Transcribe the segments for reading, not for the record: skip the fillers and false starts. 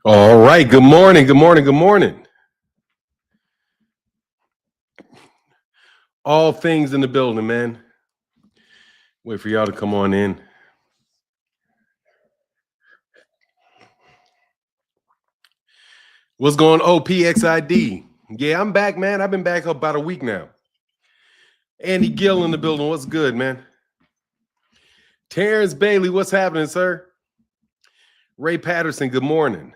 All right. Good morning. Good morning. Good morning. All things in the building, man. Wait for y'all to come on in. What's going on, OPXID? Yeah, I'm back, man. I've been back about a week now. Andy Gill in the building. What's good, man? Terrence Bailey, what's happening, sir? Ray Patterson, good morning.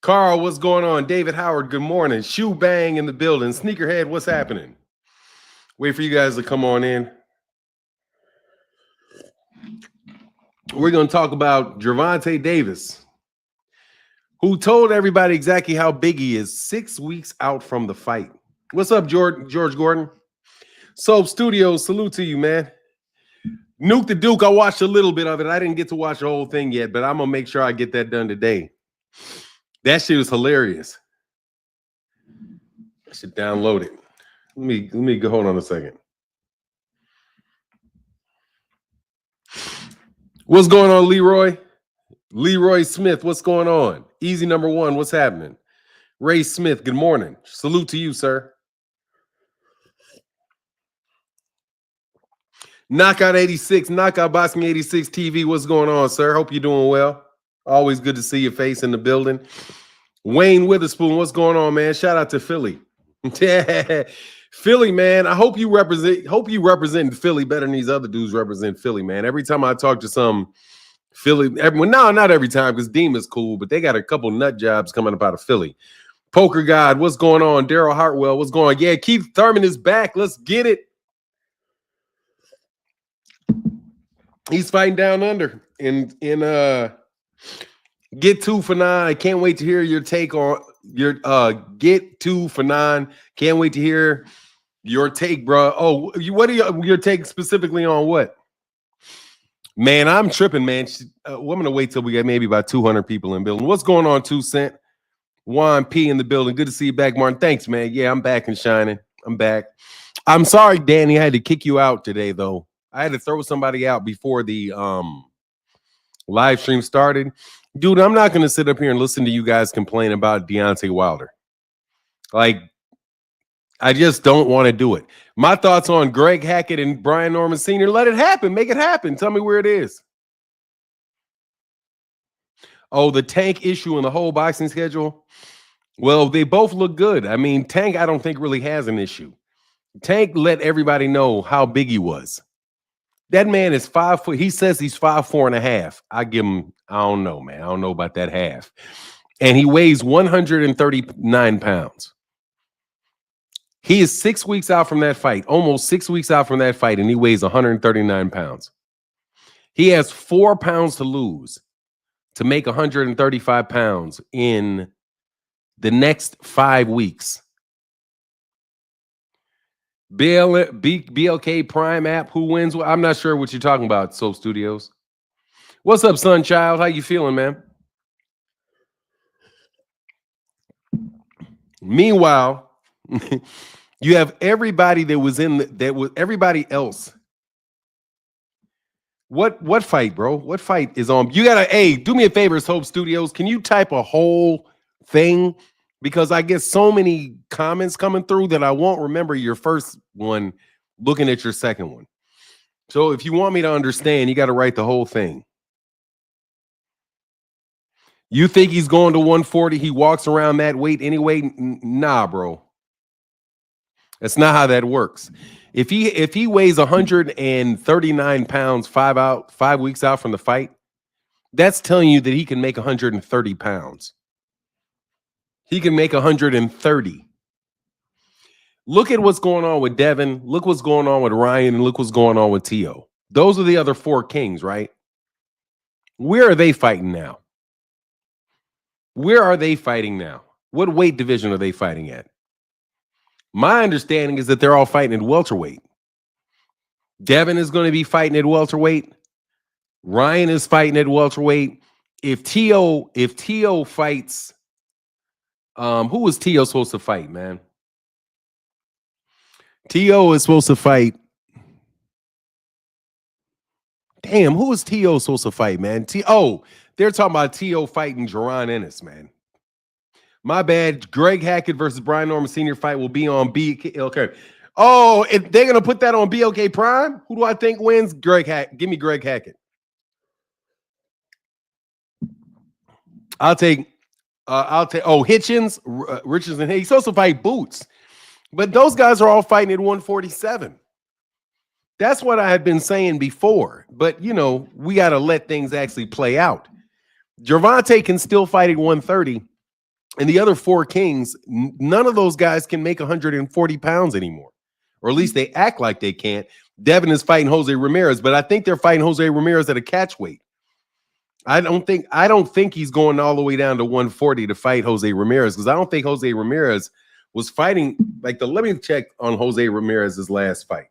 Carl, what's going on? David Howard, good morning. Shoe Bang in the building. Sneakerhead, what's happening? Wait for you guys to come on in. We're going to talk about Gervonta Davis, who told everybody exactly how big he is 6 weeks out from the fight. What's up, George Gordon? Soap Studios, salute to you, man. Nuke the Duke, I watched a little bit of it. I didn't get to watch the whole thing yet, but I'm going to make sure I get that done today. That shit was hilarious. I should download it. Let me go. Hold on a second. What's going on, Leroy? Leroy Smith, what's going on? Easy number one, what's happening? Ray Smith, good morning. Salute to you, sir. Knockout 86, Knockout Boxing 86 TV, what's going on, sir? Hope you're doing well. Always good to see your face in the building. Wayne Witherspoon, what's going on, man? Shout out to Philly. Philly, man. I hope you represent Philly better than these other dudes represent Philly, man. Every time I talk to some Philly, not every time, because Deem is cool, but they got a couple nut jobs coming up out of Philly. Poker God, what's going on? Daryl Hartwell, what's going on? Yeah, Keith Thurman is back. Let's get it. He's fighting down under in Get 2 for 9. I can't wait to hear your take on your Get 2 for 9. Can't wait to hear your take, bro. Oh, what are your take specifically on what? Man, I'm tripping, man. I'm gonna wait till we get maybe about 200 people in the building. What's going on, 2 Cent? Juan P in the building. Good to see you back, Martin. Thanks, man. Yeah, I'm back and shining. I'm back. I'm sorry, Danny. I had to kick you out today, though. I had to throw somebody out before the live stream started. Dude, I'm not going to sit up here and listen to you guys complain about Deontay Wilder. Like, I just don't want to do it. My thoughts on Greg Hackett and Brian Norman Sr., let it happen. Make it happen. Tell me where it is. Oh, the Tank issue in the whole boxing schedule? Well, they both look good. I mean, Tank, I don't think really has an issue. Tank let everybody know how big he was. That man is 5 foot. He says he's 5'4.5". I give him, I don't know, man. I don't know about that half. And he weighs 139 pounds. He is 6 weeks out from that fight, almost 6 weeks out from that fight, and he weighs 139 pounds. He has 4 pounds to lose to make 135 pounds in the next 5 weeks. BLK Prime app, who wins? I'm not sure what you're talking about, Soap Studios. What's up, Sunchild? How you feeling, man? Meanwhile, you have everybody that was everybody else. What fight, bro? What fight is on? You gotta, hey, do me a favor, Soap Studios. Can you type a whole thing? Because I get so many comments coming through that I won't remember your first one looking at your second one. So if you want me to understand, you got to write the whole thing. You think he's going to 140? He walks around that weight anyway? Nah, bro. That's not how that works. If he weighs 139 pounds 5 weeks out from the fight, that's telling you that he can make 130 pounds. He can make 130. Look at what's going on with Devin. Look what's going on with Ryan. And look what's going on with T.O. Those are the other 4 kings, right? Where are they fighting now? Where are they fighting now? What weight division are they fighting at? My understanding is that they're all fighting at welterweight. Devin is going to be fighting at welterweight. Ryan is fighting at welterweight. If T.O. fights... who was T.O. supposed to fight, man? T.O. is supposed to fight. Damn, who is T.O. supposed to fight, man? They're talking about T.O. fighting Jaron Ennis, man. My bad. Greg Hackett versus Brian Norman Sr. fight will be on BLK. Oh, if they're gonna put that on BLK Prime, who do I think wins? Greg Hackett. Give me Greg Hackett. I'll take Hitchens, Richardson. He's supposed to fight Boots, but those guys are all fighting at 147. That's what I had been saying before, but we got to let things actually play out. Gervonta can still fight at 130, and the other four kings, none of those guys can make 140 pounds anymore, or at least they act like they can't. Devin is fighting Jose Ramirez, but I think they're fighting Jose Ramirez at a catch weight. I don't think he's going all the way down to 140 to fight Jose Ramirez, because I don't think Jose Ramirez was fighting let me check on Jose Ramirez's last fight.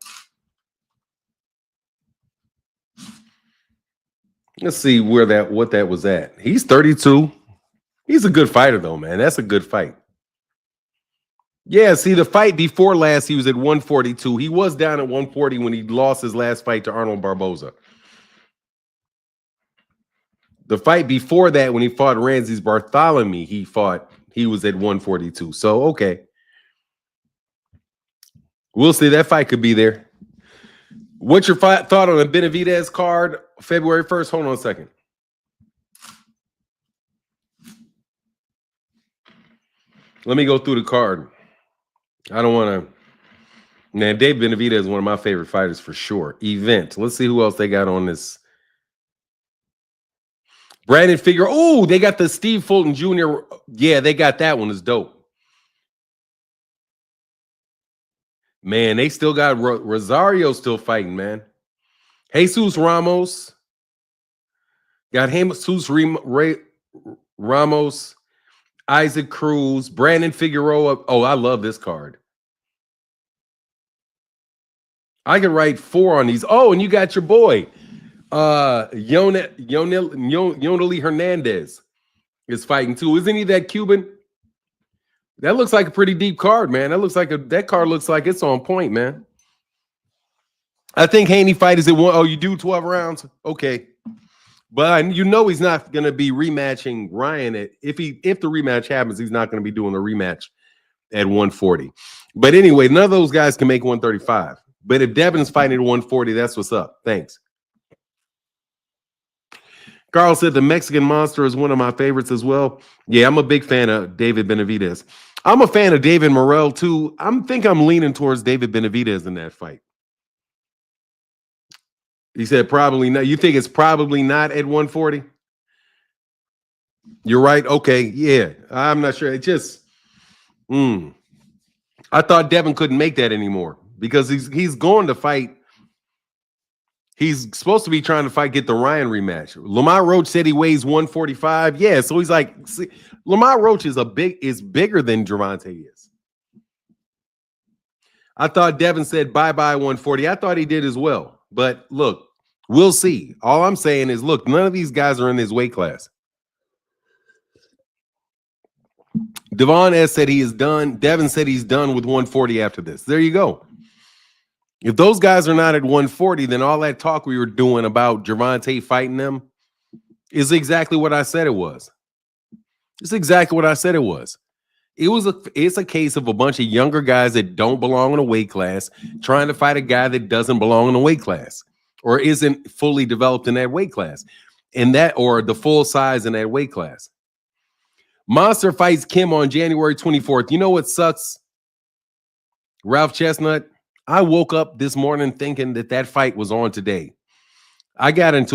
Let's see what that was at. He's 32. He's a good fighter though, man. That's a good fight. Yeah, see, the fight before last, he was at 142. He was down at 140 when he lost his last fight to Arnold Barboza. The fight before that, when he fought Ramses Bartholomew, he was at 142. So, okay. We'll see. That fight could be there. What's your thought on the Benavidez card, February 1st? Hold on a second. Let me go through the card. I don't want to. Man, Dave Benavidez is one of my favorite fighters for sure. Event. Let's see who else they got on this. Brandon Figueroa. Oh, they got the Steve Fulton Jr. Yeah, they got that one. It's dope. Man, they still got Rosario still fighting, man. Jesus Ramos. Got Jesus Ramos. Isaac Cruz. Brandon Figueroa. Oh, I love this card. I could write 4 on these. Oh, and you got your boy. Yoneli Hernandez is fighting too. Isn't he that Cuban? That looks like a pretty deep card, man. That card looks like it's on point, man. I think Haney fight is at 1. Oh, you do 12 rounds? Okay. But he's not going to be rematching Ryan if the rematch happens, he's not going to be doing a rematch at 140. But anyway, none of those guys can make 135. But if Devin's fighting at 140, that's what's up. Thanks. Carl said the Mexican Monster is one of my favorites as well. Yeah, I'm a big fan of David Benavidez. I'm a fan of David Morrell too. I'm leaning towards David Benavidez in that fight. He said probably not. You think it's probably not at 140? You're right. Okay. Yeah. I'm not sure. It just I thought Devin couldn't make that anymore because he's going to fight. He's supposed to be trying to get the Ryan rematch. Lamar Roach said he weighs 145. Yeah, so he's like, see, Lamar Roach is bigger than Gervonta is. I thought Devin said bye-bye 140. I thought he did as well. But look, we'll see. All I'm saying is, look, none of these guys are in his weight class. Devon S. said he is done. Devin said he's done with 140 after this. There you go. If those guys are not at 140, then all that talk we were doing about Gervonta fighting them is exactly what I said it was. It's exactly what I said it was. It's a case of a bunch of younger guys that don't belong in a weight class trying to fight a guy that doesn't belong in a weight class or isn't fully developed in that weight class or the full size in that weight class. Monster fights Kim on January 24th. You know what sucks? Ralph Chestnut. I woke up this morning thinking that fight was on today. I didn't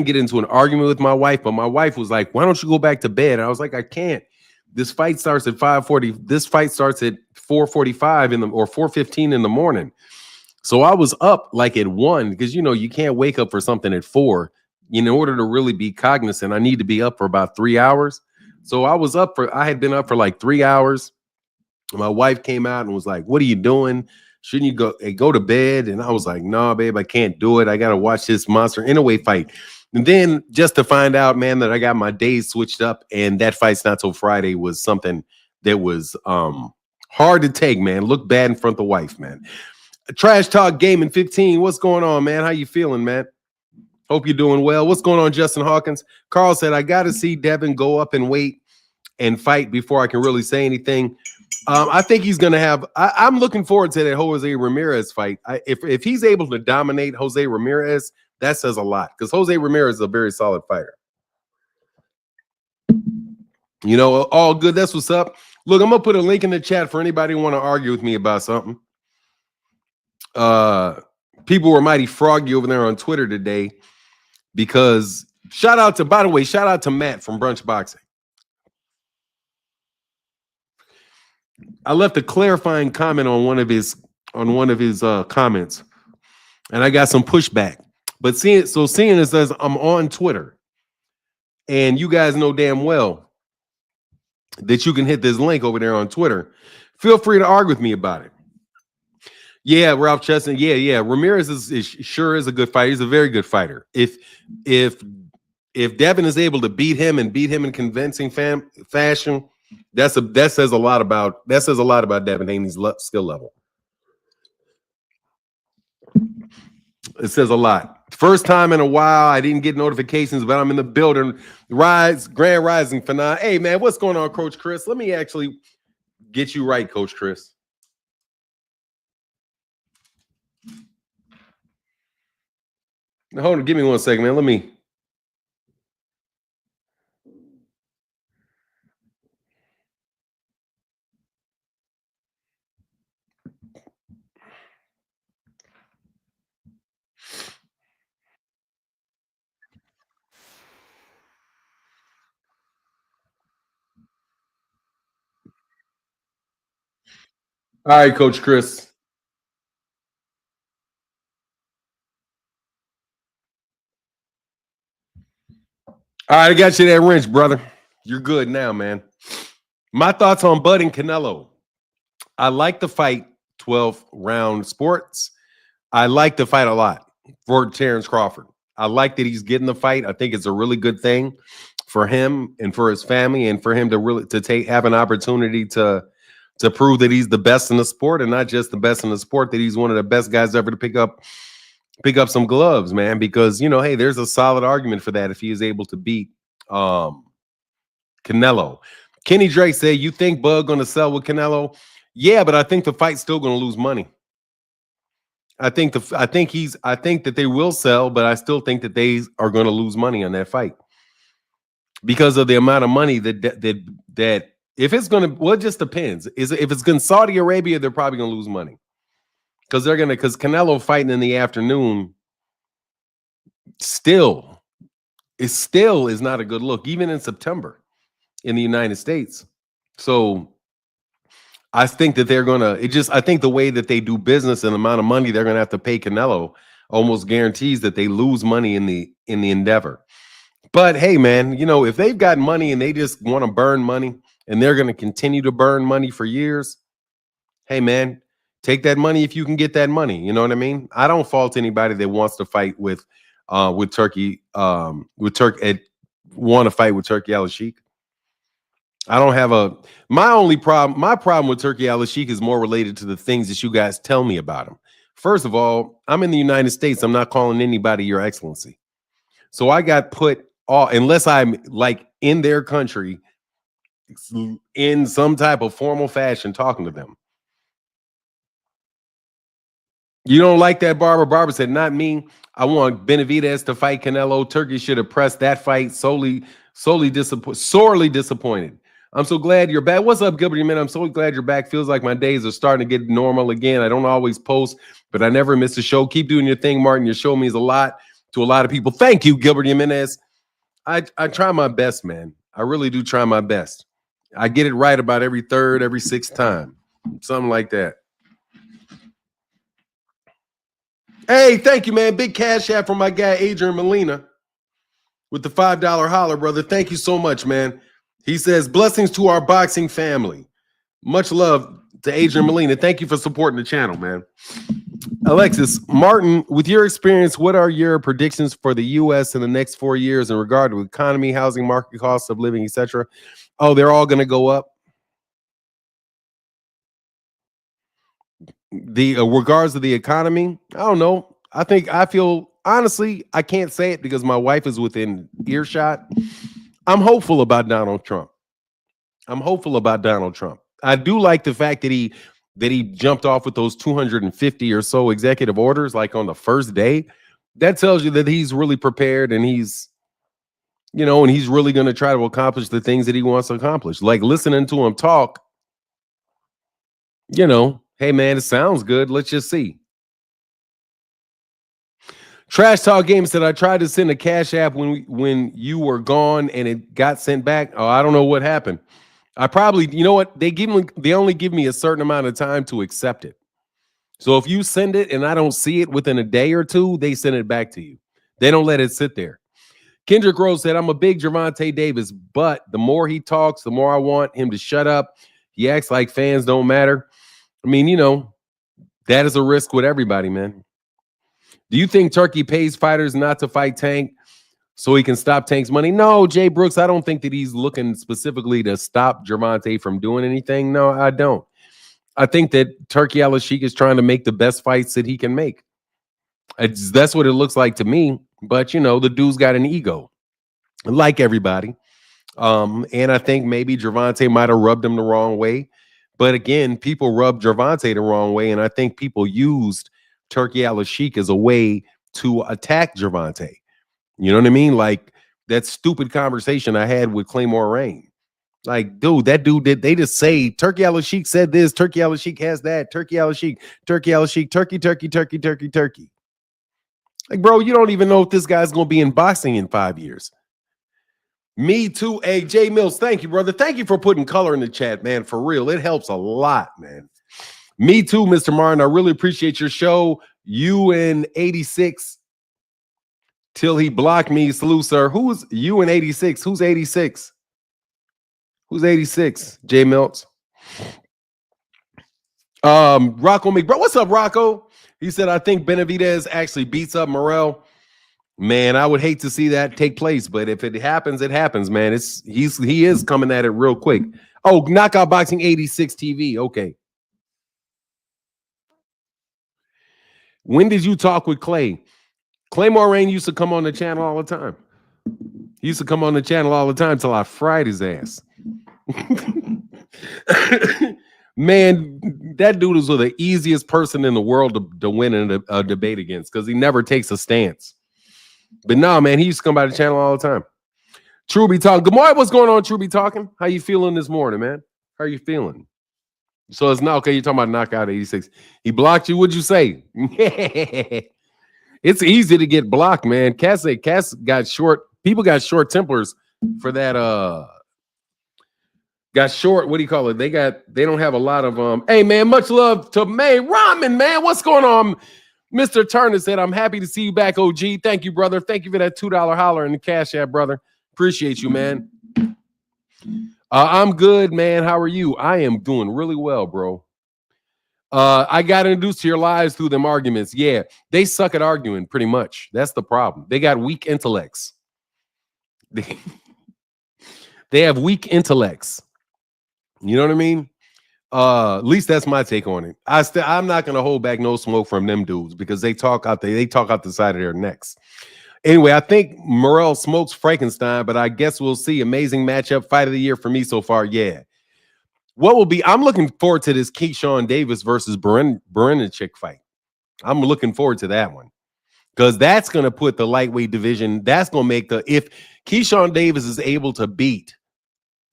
get into an argument with my wife, but my wife was like, why don't you go back to bed? And I was like, I can't. This fight starts at 5:40. This fight starts at 4:45 or 4:15 in the morning. So I was up like at 1 because, you can't wake up for something at 4. In order to really be cognizant, I need to be up for about 3 hours. So I had been up for like 3 hours. My wife came out and was like, what are you doing? Shouldn't you go to bed? And I was like, no, babe, I can't do it. I got to watch this Monster Inoue fight. And then just to find out, man, that I got my days switched up and that fight's not till Friday was something that was hard to take, man. Look bad in front of the wife, man. Trash Talk Gaming 15. What's going on, man? How you feeling, man? Hope you're doing well. What's going on, Justin Hawkins? Carl said, I got to see Devin go up and wait and fight before I can really say anything. I think he's going to have – I'm looking forward to that Jose Ramirez fight. If he's able to dominate Jose Ramirez, that says a lot because Jose Ramirez is a very solid fighter. You know, all good. That's what's up. Look, I'm going to put a link in the chat for anybody who want to argue with me about something. People were mighty froggy over there on Twitter today because by the way, shout out to Matt from Brunch Boxing. I left a clarifying comment on one of his comments, and I got some pushback. But seeing as I'm on Twitter, and you guys know damn well that you can hit this link over there on Twitter, feel free to argue with me about it. Yeah, Ralph Cheston. Yeah. Ramirez is a good fighter. He's a very good fighter. If Devin is able to beat him in convincing fashion, that says a lot about Devin Haney's skill level. It says a lot. First time in a while, I didn't get notifications, but I'm in the building. Grand Rising for now. Hey man, what's going on, Coach Chris? Let me actually get you right, Coach Chris. Now, hold on, give me 1 second, man. Let me. All right, Coach Chris. All right, I got you that wrench, brother. You're good now, man. My thoughts on Bud and Canelo. I like the fight, 12-round sports. I like the fight a lot for Terrence Crawford. I like that he's getting the fight. I think it's a really good thing for him and for his family and for him to have an opportunity to prove that he's the best in the sport, and not just the best in the sport, that he's one of the best guys ever to pick up some gloves, man, because, you know, hey, there's a solid argument for that if he is able to beat Canelo. Kenny Drake said, you think Bud going to sell with Canelo? Yeah, but I think the fight's still going to lose money. I think that they will sell, but I still think that they are going to lose money on that fight because of the amount of money that if it's going to, well, it just depends. If it's in Saudi Arabia, they're probably going to lose money because Canelo fighting in the afternoon still is not a good look, even in September in the United States. So I think that they're going to, I think the way that they do business and the amount of money they're going to have to pay Canelo almost guarantees that they lose money in the endeavor. But hey, man, you know, if they've got money and they just want to burn money and they're going to continue to burn money for years, hey, man, take that money if you can get that money. You know what I mean? I don't fault anybody that wants to fight with Turkey, want to fight with Turkey Al-Sheikh. I don't have my problem with Turkey Al-Sheikh is more related to the things that you guys tell me about him. First of all, I'm in the United States. I'm not calling anybody Your Excellency. So I got put off, unless I'm like in their country in some type of formal fashion talking to them. You don't like that, Barbara? Barbara said, not me. I want Benavidez to fight Canelo. Turkey should have pressed that fight. Sorely disappointed. I'm so glad you're back. What's up, Gilbert? Man, I'm so glad you're back. Feels like my days are starting to get normal again. I don't always post, but I never miss a show. Keep doing your thing, Martin. Your show means a lot to a lot of people. Thank you, Gilbert Jimenez. I try my best, man. I really do try my best. I get it right about every third, every sixth time. Something like that. Hey, thank you, man. Big cash app from my guy, Adrian Molina, with the $5 holler, brother. Thank you so much, man. He says, blessings to our boxing family. Much love to Adrian Molina. Thank you for supporting the channel, man. Alexis, Martin, with your experience, what are your predictions for the U.S. in the next 4 years in regard to economy, housing, market, cost of living, etc.? Oh, they're all going to go up. The regards to the economy, I don't know. I feel honestly, I can't say it because my wife is within earshot. I'm hopeful about Donald Trump. I'm hopeful about Donald Trump. I do like the fact that he jumped off with those 250 or so executive orders like on the first day. That tells you that he's really prepared and and he's really going to try to accomplish the things that he wants to accomplish. Like listening to him talk, hey man, it sounds good. Let's just see. Trash Talk Game said I tried to send a Cash App when you were gone and it got sent back. Oh, I don't know what happened. I probably, you know what? They only give me a certain amount of time to accept it. So if you send it and I don't see it within a day or two, they send it back to you. They don't let it sit there. Kendrick Rose said, I'm a big Gervonta Davis, but the more he talks, the more I want him to shut up. He acts like fans don't matter. I mean, that is a risk with everybody, man. Do you think Turkey pays fighters not to fight Tank so he can stop Tank's money? No, Jay Brooks, I don't think that he's looking specifically to stop Gervonta from doing anything. No, I don't. I think that Turkey Al-Sheikh is trying to make the best fights that he can make. That's what it looks like to me. But, the dude's got an ego, like everybody. And I think maybe Gervonta might have rubbed him the wrong way. But again, people rubbed Gervonta the wrong way. And I think people used Turkey Al-Sheikh as a way to attack Gervonta. You know what I mean? Like that stupid conversation I had with Claymore Rain. Like, dude, they just say Turkey Al-Sheikh said this, Turkey Al-Sheikh has that, Turkey Al-Sheikh, Turkey Al-Sheikh, turkey. Like, bro, you don't even know if this guy's gonna be in boxing in 5 years. Me too. Hey, Jay Mills, thank you, brother. Thank you for putting color in the chat, man. For real, it helps a lot, man. Me too, Mr. Martin. I really appreciate your show. You and 86 till he blocked me. Salute, sir. Who's you and 86? Who's 86? Who's 86? Jay Mills. Rocco McBro. What's up, Rocco? He said, I think Benavidez actually beats up Morrell. Man, I would hate to see that take place, but if it happens, it happens, man. He is coming at it real quick. Oh, Knockout Boxing 86 TV. Okay. When did you talk with Clay? Clay Moraine used to come on the channel all the time. He used to come on the channel all the time till I fried his ass. Man, that dude is the easiest person in the world to win in a debate against because he never takes a stance. But no, man, he used to come by the channel all the time. Truby talking. Good morning. What's going on, Truby talking? How you feeling this morning, man? How are you feeling? So it's not okay. You're talking about Knockout 86. He blocked you. What'd you say? It's easy to get blocked, man. Cass got short. People got short tempers for that. Got short. What do you call it? They don't have a lot of Hey, man, much love to May Ramen, man. What's going on? Mr. Turner said, I'm happy to see you back, OG. Thank you, brother. Thank you for that $2 holler in the Cash App, brother. Appreciate you, man. I'm good, man. How are you? I am doing really well, bro. I got introduced to your lives through them arguments. Yeah, they suck at arguing pretty much. That's the problem. They got weak intellects. They have weak intellects. You know what I mean? At least that's my take on it. I'm not gonna hold back no smoke from them dudes because they talk out the side of their necks. Anyway, I think Morrell smokes Frankenstein, but I guess we'll see. Amazing matchup, fight of the year for me so far. Yeah. What will be? I'm looking forward to this Keyshawn Davis versus Brennichick fight. I'm looking forward to that one because that's going to put the lightweight division. That's going to make if Keyshawn Davis is able to beat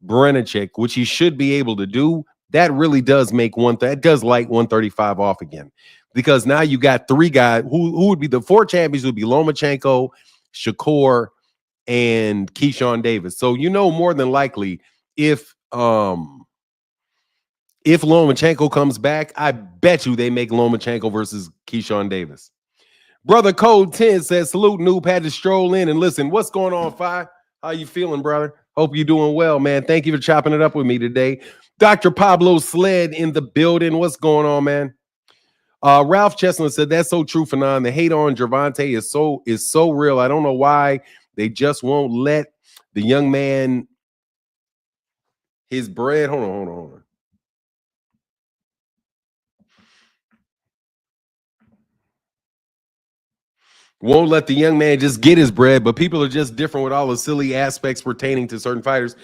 Brennichick, which he should be able to do, that really does make that does light 135 off again. Because now you got three guys who would be the four champions would be Lomachenko, Shakur, and Keyshawn Davis. So more than likely if Lomachenko comes back, I bet you they make Lomachenko versus Keyshawn Davis. Brother Code 10 says, salute, noob, had to stroll in and listen. What's going on, Fi? How you feeling, brother? Hope you're doing well, man. Thank you for chopping it up with me today. Dr. Pablo Sled in the building. What's going on, man? Ralph Chestnut said, that's so true, Fanon. The hate on Gervonta is so real. I don't know why they just won't let the young man his bread. Hold on. Won't let the young man just get his bread, but people are just different with all the silly aspects pertaining to certain fighters.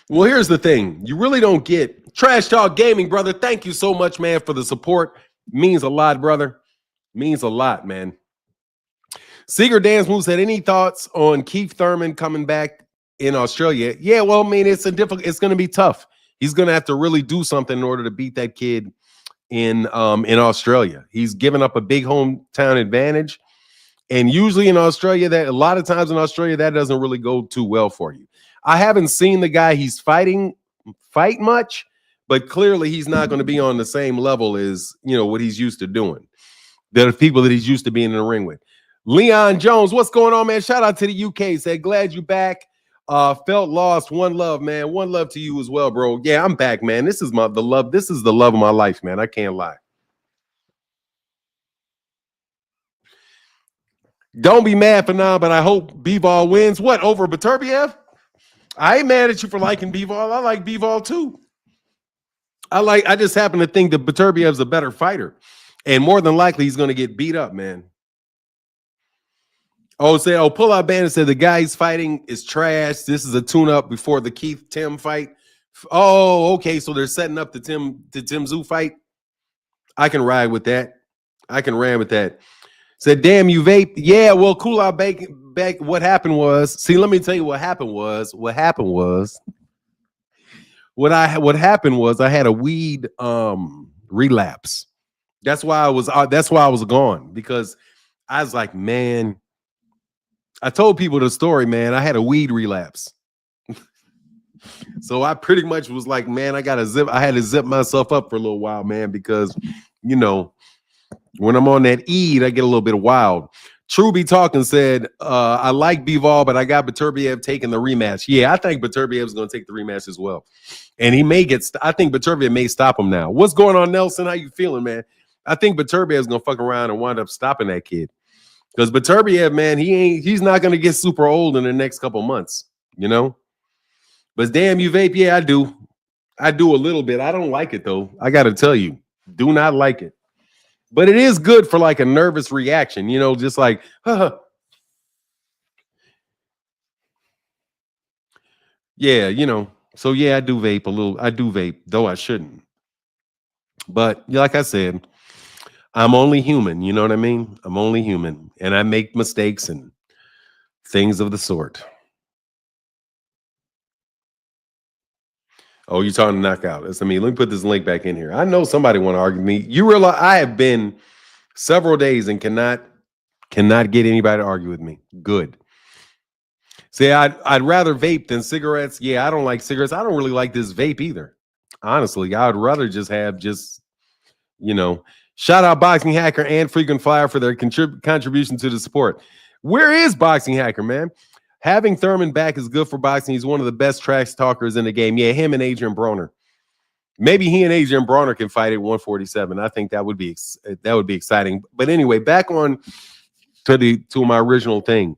Well, here's the thing. You really don't get Trash Talk Gaming, brother. Thank you so much, man, for the support. Means a lot, brother. Means a lot, man. Seeger Dance Moves had any thoughts on Keith Thurman coming back in Australia? Yeah, well, I mean, it's going to be tough. He's going to have to really do something in order to beat that kid in Australia. He's given up a big hometown advantage. And usually in Australia, that a lot of times in Australia, that doesn't really go too well for you. I haven't seen the guy he's fight much, but clearly he's not going to be on the same level as, what he's used to doing. The people that he's used to being in the ring with. Leon Jones, what's going on, man? Shout out to the UK. Said, glad you back. Felt lost. One love, man. One love to you as well, bro. Yeah, I'm back, man. This is the love. This is the love of my life, man. I can't lie. Don't be mad for now, but I hope Bivol wins. What, over Beterbiev? I ain't mad at you for liking Bivol. I like Bivol too. I just happen to think that Beterbiev's a better fighter. And more than likely, he's going to get beat up, man. Pull out Bandit said the guy he's fighting is trash. This is a tune-up before the Keith Tim fight. Oh, okay. So they're setting up the Tim Tszyu fight. I can ride with that. I can ram with that. Said, damn, you vape. Yeah, well, cool out back. What happened was, let me tell you what happened was I had a weed relapse. That's why I was gone, because I was like, man, I told people the story, man. I had a weed relapse. So I pretty much was like, man, I had to zip myself up for a little while, man, because, when I'm on that Eid, I get a little bit wild. True Be Talking said, I like Bivol, but I got Beterbiev taking the rematch. Yeah, I think Beterbiev is going to take the rematch as well. And he may I think Beterbiev may stop him now. What's going on, Nelson? How you feeling, man? I think Beterbiev is going to fuck around and wind up stopping that kid. Because Beterbiev, man, he's not going to get super old in the next couple months, But damn, you vape. Yeah, I do. I do a little bit. I don't like it, though. I got to tell you, do not like it. But it is good for like a nervous reaction, just like, yeah, So yeah, I do vape a little. I do vape, though I shouldn't. But like I said, I'm only human. You know what I mean? I'm only human, and I make mistakes and things of the sort. Oh, you're talking knockout. Let me put this link back in here. I know somebody want to argue with me. You realize I have been several days and cannot get anybody to argue with me. Good. See, I'd rather vape than cigarettes. Yeah, I don't like cigarettes. I don't really like this vape either. Honestly, I would rather just have shout out Boxing Hacker and Frequent Flyer for their contribution to the support. Where is Boxing Hacker, man? Having Thurman back is good for boxing. He's one of the best trash talkers in the game. Yeah, him and Adrian Broner. Maybe he and Adrian Broner can fight at 147. I think that would be exciting. But anyway, back on to my original thing.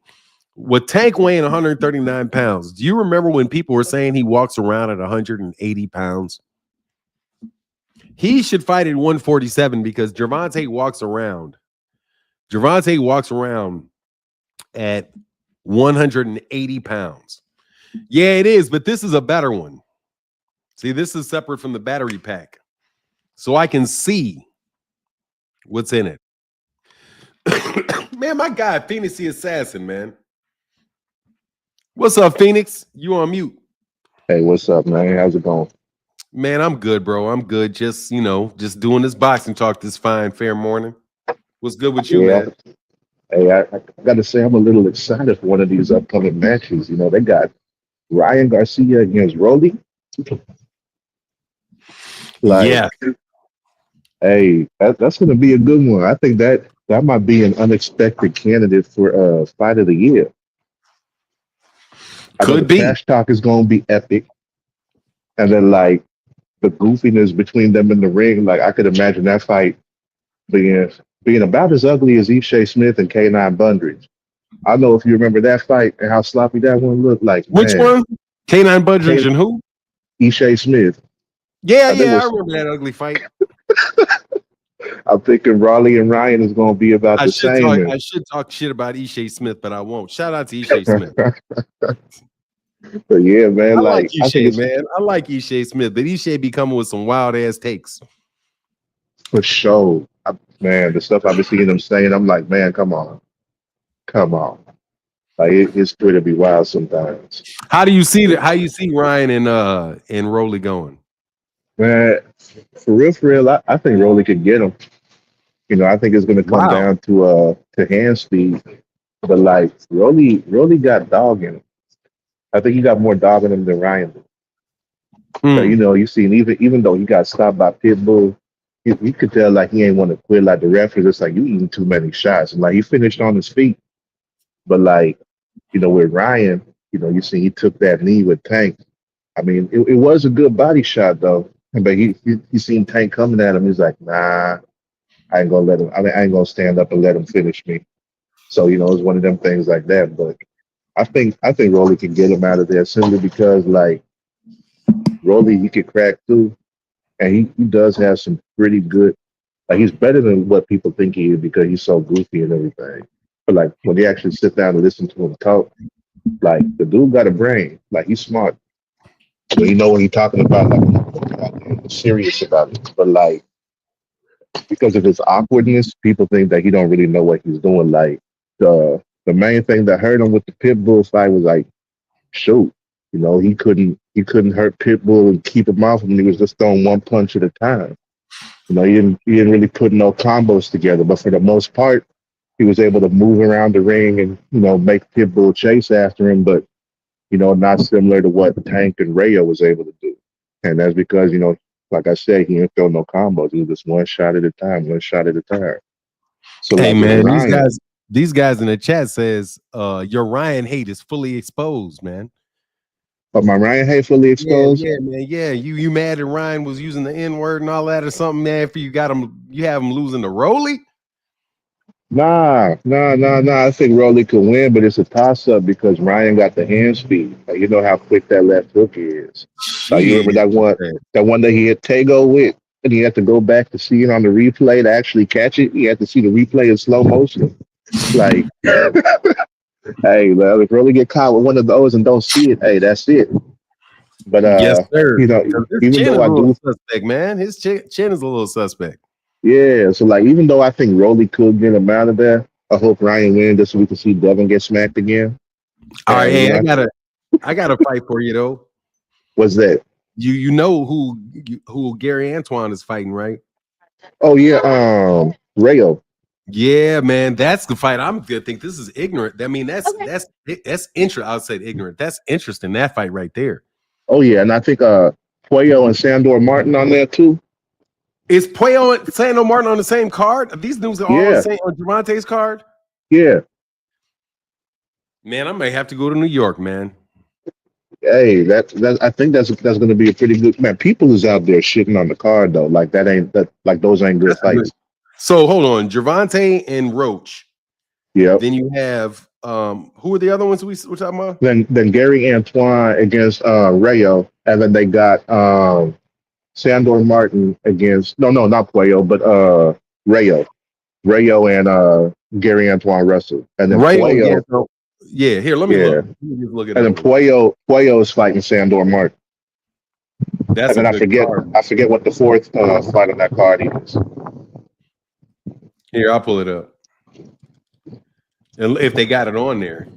With Tank weighing 139 pounds, do you remember when people were saying he walks around at 180 pounds? He should fight at 147 because Gervonta walks around at 180 pounds. Yeah, it is, but this is a better one. See, this is separate from the battery pack. So I can see what's in it. Man, my guy, Phoenix the Assassin, man. What's up, Phoenix? You on mute. Hey, what's up, man? How's it going? Man, I'm good, bro. I'm good. Just, just doing this boxing talk this fine, fair morning. What's good with you, man? Hey, I got to say, I'm a little excited for one of these upcoming matches. They got Ryan Garcia against Rolly. Yeah. Hey, that's going to be a good one. I think that might be an unexpected candidate for fight of the year. Could be. Trash talk is going to be epic. And then, the goofiness between them in the ring, I could imagine that fight being about as ugly as Ishe Smith and K9 Bundridge. I know if you remember that fight and how sloppy that one looked like. Which one? K9 Bundridge and who? Ishe Smith. Yeah, I remember that ugly fight. I'm thinking Raleigh and Ryan is going to be about the same. I should talk shit about Ishe Smith, but I won't. Shout out to Ishe Smith. But yeah, man, I like I think Ishe, it's man. I like Ishe Smith, but Ishe be coming with some wild ass takes. for sure. Man, the stuff I've been seeing them saying, I'm like, man, come on. Like it's going to be wild sometimes. How do you see that? How you see Ryan and Rolly going? Man, for real, I think Rolly could get him. I think it's going to come down to hand speed. But like Rolly got dog in him. I think he got more dog in him than Ryan did. So, you see, even though he got stopped by Pitbull, you could tell like he ain't want to quit. Like the referee, it's like you eating too many shots. And like he finished on his feet, but like with Ryan, you see he took that knee with Tank. I mean, it was a good body shot though. But he seen Tank coming at him. He's like, nah, I ain't gonna let him. I ain't gonna stand up and let him finish me. So it's one of them things like that. But I think Rolly can get him out of there simply because like Rolly he could crack too, and he does have some pretty good. Like he's better than what people think he is because he's so goofy and everything. But like when they actually sit down and listen to him talk, like the dude got a brain. Like he's smart. So you know what he's talking about. Like he's serious about it. But like because of his awkwardness, people think that he don't really know what he's doing. Like the main thing that hurt him with the Pitbull fight was like, shoot, he couldn't hurt Pitbull and keep him off him. He was just throwing one punch at a time. He didn't really put no combos together. But for the most part, he was able to move around the ring and make Pitbull chase after him. But not similar to what Tank and Rayo was able to do. And that's because like I said, he didn't throw no combos. He was just one shot at a time. So hey like man, Ryan, these guys in the chat says your Ryan hate is fully exposed, man. But my Ryan hate fully exposed. Yeah, man. Yeah, you mad that Ryan was using the N-word and all that or something, man? After you have him losing to Rolly? Nah. I think Rolly could win, but it's a toss-up because Ryan got the hand speed. Like, you know how quick that left hook is. Like, you remember that one that he hit Tego with, and he had to go back to see it on the replay to actually catch it. He had to see the replay in slow motion. Like, hey, well, if Rolly get caught with one of those and don't see it, hey, that's it. But yes, sir. Even though I do suspect, man, his chin is a little suspect. Yeah, so like even though I think Rolly could get him out of there, I hope Ryan wins just so we can see Devin get smacked again. All right, hey, I got a fight for you though. What's that? You know who Gary Antoine is fighting, right? Oh yeah, Rayo. Yeah, man, that's the fight. I'm gonna think this is ignorant. I mean, that's interesting. I would say ignorant. That's interesting. That fight right there. Oh yeah, and I think Puello and Sandor Martin on there too. Is Puello and Sandor Martin on the same card? These dudes are all on the same on Gervonta's card. Yeah. Man, I may have to go to New York, man. Hey, I think that's going to be a pretty good man. People is out there shitting on the card though. Like those ain't good fights. So hold on, Gervonta and Roach. Yeah. Then you have who are the other ones we're talking about? Then Gary Antoine against Rayo, and then they got Sandor Martin against not Puello, but Rayo and Gary Antoine Russell, and then Puello. Yeah, here let me look at. And then Puello is fighting Sandor Martin. That's and then I forget what the fourth fight on that card is. Here, I'll pull it up. And if they got it on there.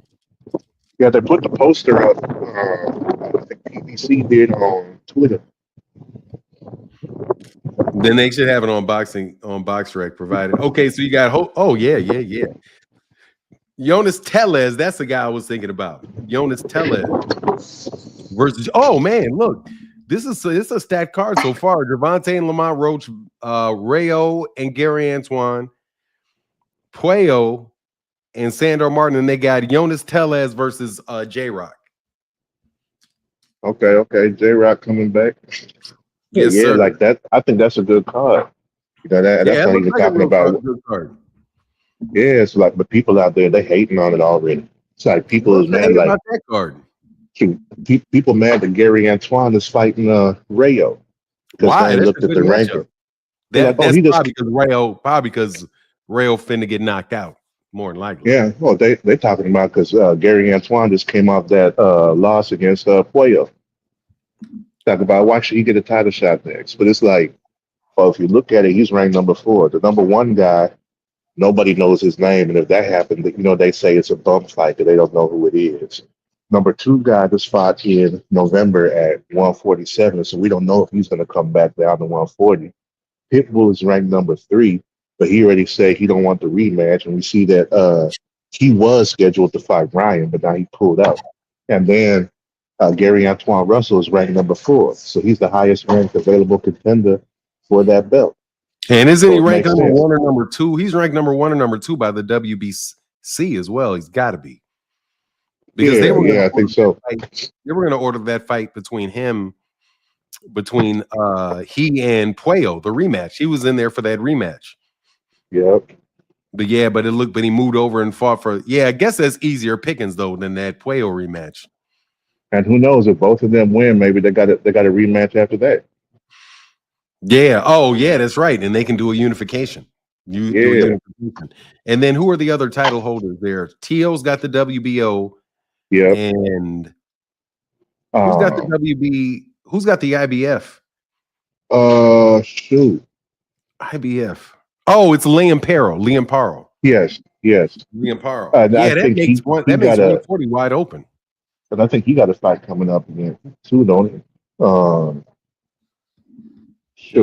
Yeah, they put the poster up. I think PBC did on Twitter. Then they should have it on BoxRec provided. Okay, so you got yeah. Jonas Tellez, that's the guy I was thinking about. Jonas Tellez versus. Oh man, look, this is a stacked card so far. Gervonta and Lamont Roach, Rayo and Gary Antoine, Puello and Sandor Martin, and they got Jonas Tellez versus J-Rock. Okay, J-Rock coming back. Yes, yeah, sir. Like that. I think that's a good card. That's not even talking about. Good card. Yeah, it's like, but people out there, they hating on it already. It's like people is mad like that card. People mad that Gary Antoine is fighting Rayo because Why? they looked at the ranking. They're like, oh, That's he just probably because Rayo finna get knocked out, more than likely. yeah. Well, they talking about because Gary Antoine just came off that loss against Puello. Talk about why should he get a title shot next? But it's like, well, if you look at it, he's ranked number 4. The number 1 guy, nobody knows his name, and if that happened, they say it's a bump fight, but they don't know who it is. Number 2 guy just fought in November at 147, so we don't know if he's going to come back down to 140. Pitbull is ranked number 3, but he already said he don't want the rematch, and we see that he was scheduled to fight Ryan, but now he pulled out. And then Gary Antoine Russell is ranked number 4, so he's the highest ranked available contender for that belt. And isn't he ranked number 1 or number 2? He's ranked number 1 or number 2 by the WBC as well. He's got to be. Because I think so. They were going to order that fight between he and Puello, the rematch. He was in there for that rematch. Yep. But he moved over and fought for. Yeah, I guess that's easier pickings though than that Puello rematch. And who knows if both of them win? Maybe they got a rematch after that. Yeah. Oh, yeah, that's right. And they can do a unification. Do a unification. And then who are the other title holders there? T.O.'s got the WBO. Yeah. And who's got the WB? Who's got the IBF? Shoot. IBF. Oh, it's Liam Paro. Yes. Liam Paro. That makes 140 wide open. But I think he got a fight coming up again too, don't he? Let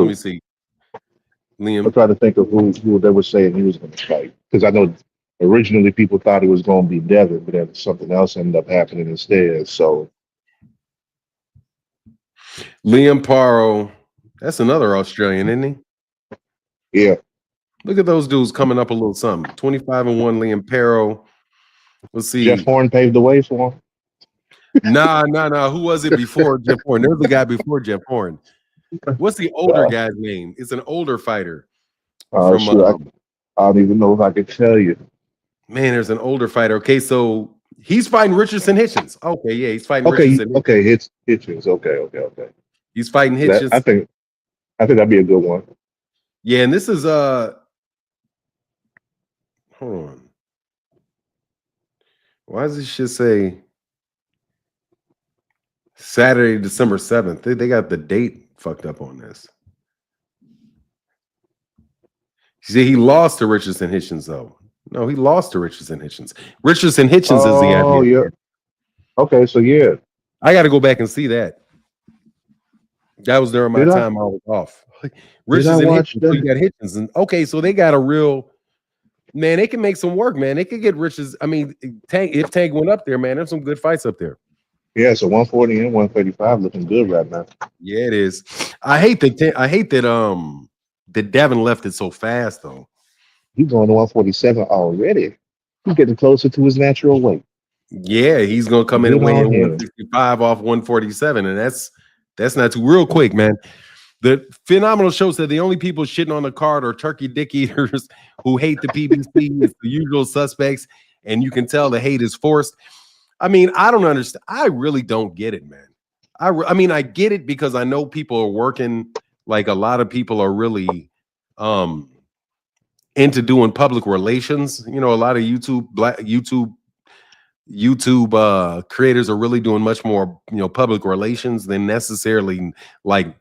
me see. Liam. I'm trying to think of who they were saying he was going to fight, because I know originally people thought it was going to be Devin, but then something else ended up happening instead. So Liam Paro, that's another Australian, isn't he? Yeah. Look at those dudes coming up a little something. 25-1 Liam Paro. Let's see. Jeff Horn paved the way for him. Nah. Who was it before Jeff Horn? There's the guy before Jeff Horn. What's the older guy's name? It's an older fighter. I don't even know if I can tell you. Man, there's an older fighter. Okay, so he's fighting Richardson Hitchens. Okay, yeah, he's fighting Richardson. Okay, Hitchens. Okay. He's fighting Hitchens. I think that'd be a good one. Yeah, and this is hold on. Why does this shit say Saturday, December 7th? They got the date fucked up on this. You see, he lost to Richardson Hitchens, though. No, he lost to Richardson Hitchens. Richardson Hitchens is the idea. Oh, yeah. Okay, so yeah. I got to go back and see that. That was during my time I was off. Richardson Hitchens, so you got Hitchens. And okay, so they got a real... Man, they can make some work, man. They could get Richards. I mean, if Tank went up there, man, there's some good fights up there. Yeah, so 140 and 135 looking good right now. Yeah, it is. I hate that Devin left it so fast, though. He's going to 147 already. He's getting closer to his natural weight. Yeah, he's gonna come in and weigh in 165 off 147, and that's not too real quick, man. The phenomenal show said the only people shitting on the card are turkey dick eaters who hate the PBC. It's the usual suspects, and you can tell the hate is forced. I mean, I don't understand. I really don't get it, man. I mean, I get it because I know people are working. Like a lot of people are really into doing public relations. You know, a lot of YouTube creators are really doing much more, public relations than necessarily like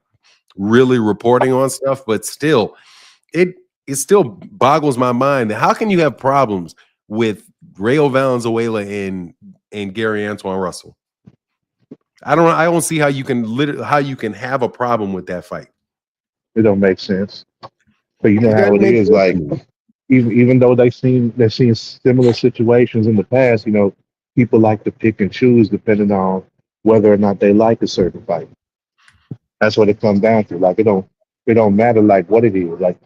really reporting on stuff. But still, it still boggles my mind that how can you have problems with Rayo Valenzuela and Gary Antoine Russell? I don't see how you can have a problem with that fight. It don't make sense. But you know how it is, like even though they've seen similar situations in the past, people like to pick and choose depending on whether or not they like a certain fight. That's what it comes down to. Like it don't matter like what it is. Like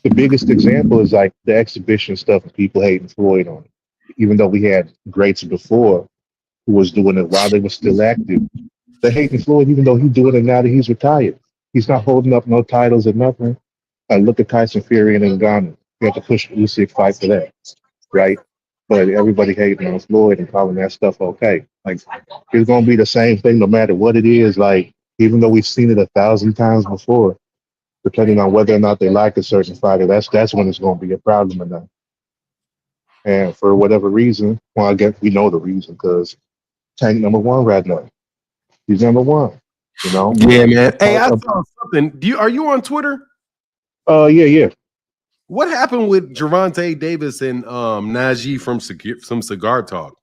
the biggest example is like the exhibition stuff and people hating Floyd on it. Even though we had greats before who was doing it while they were still active. They're hating Floyd even though he's doing it now that he's retired. He's not holding up no titles or nothing. Look at Tyson Fury and Ngannou. You have to push the Usyk fight for that, right? But everybody hating on Floyd and calling that stuff okay. Like it's gonna be the same thing no matter what it is. Like even though we've seen it 1,000 times before, depending on whether or not they like a certain fighter, that's when it's going to be a problem or not. And for whatever reason, well, I guess we know the reason because Tank #1 right now. He's #1. You know. Yeah, man. Hey, I saw something. Are you on Twitter? Yeah. What happened with Gervonta Davis and Najee from some Cigar Talk?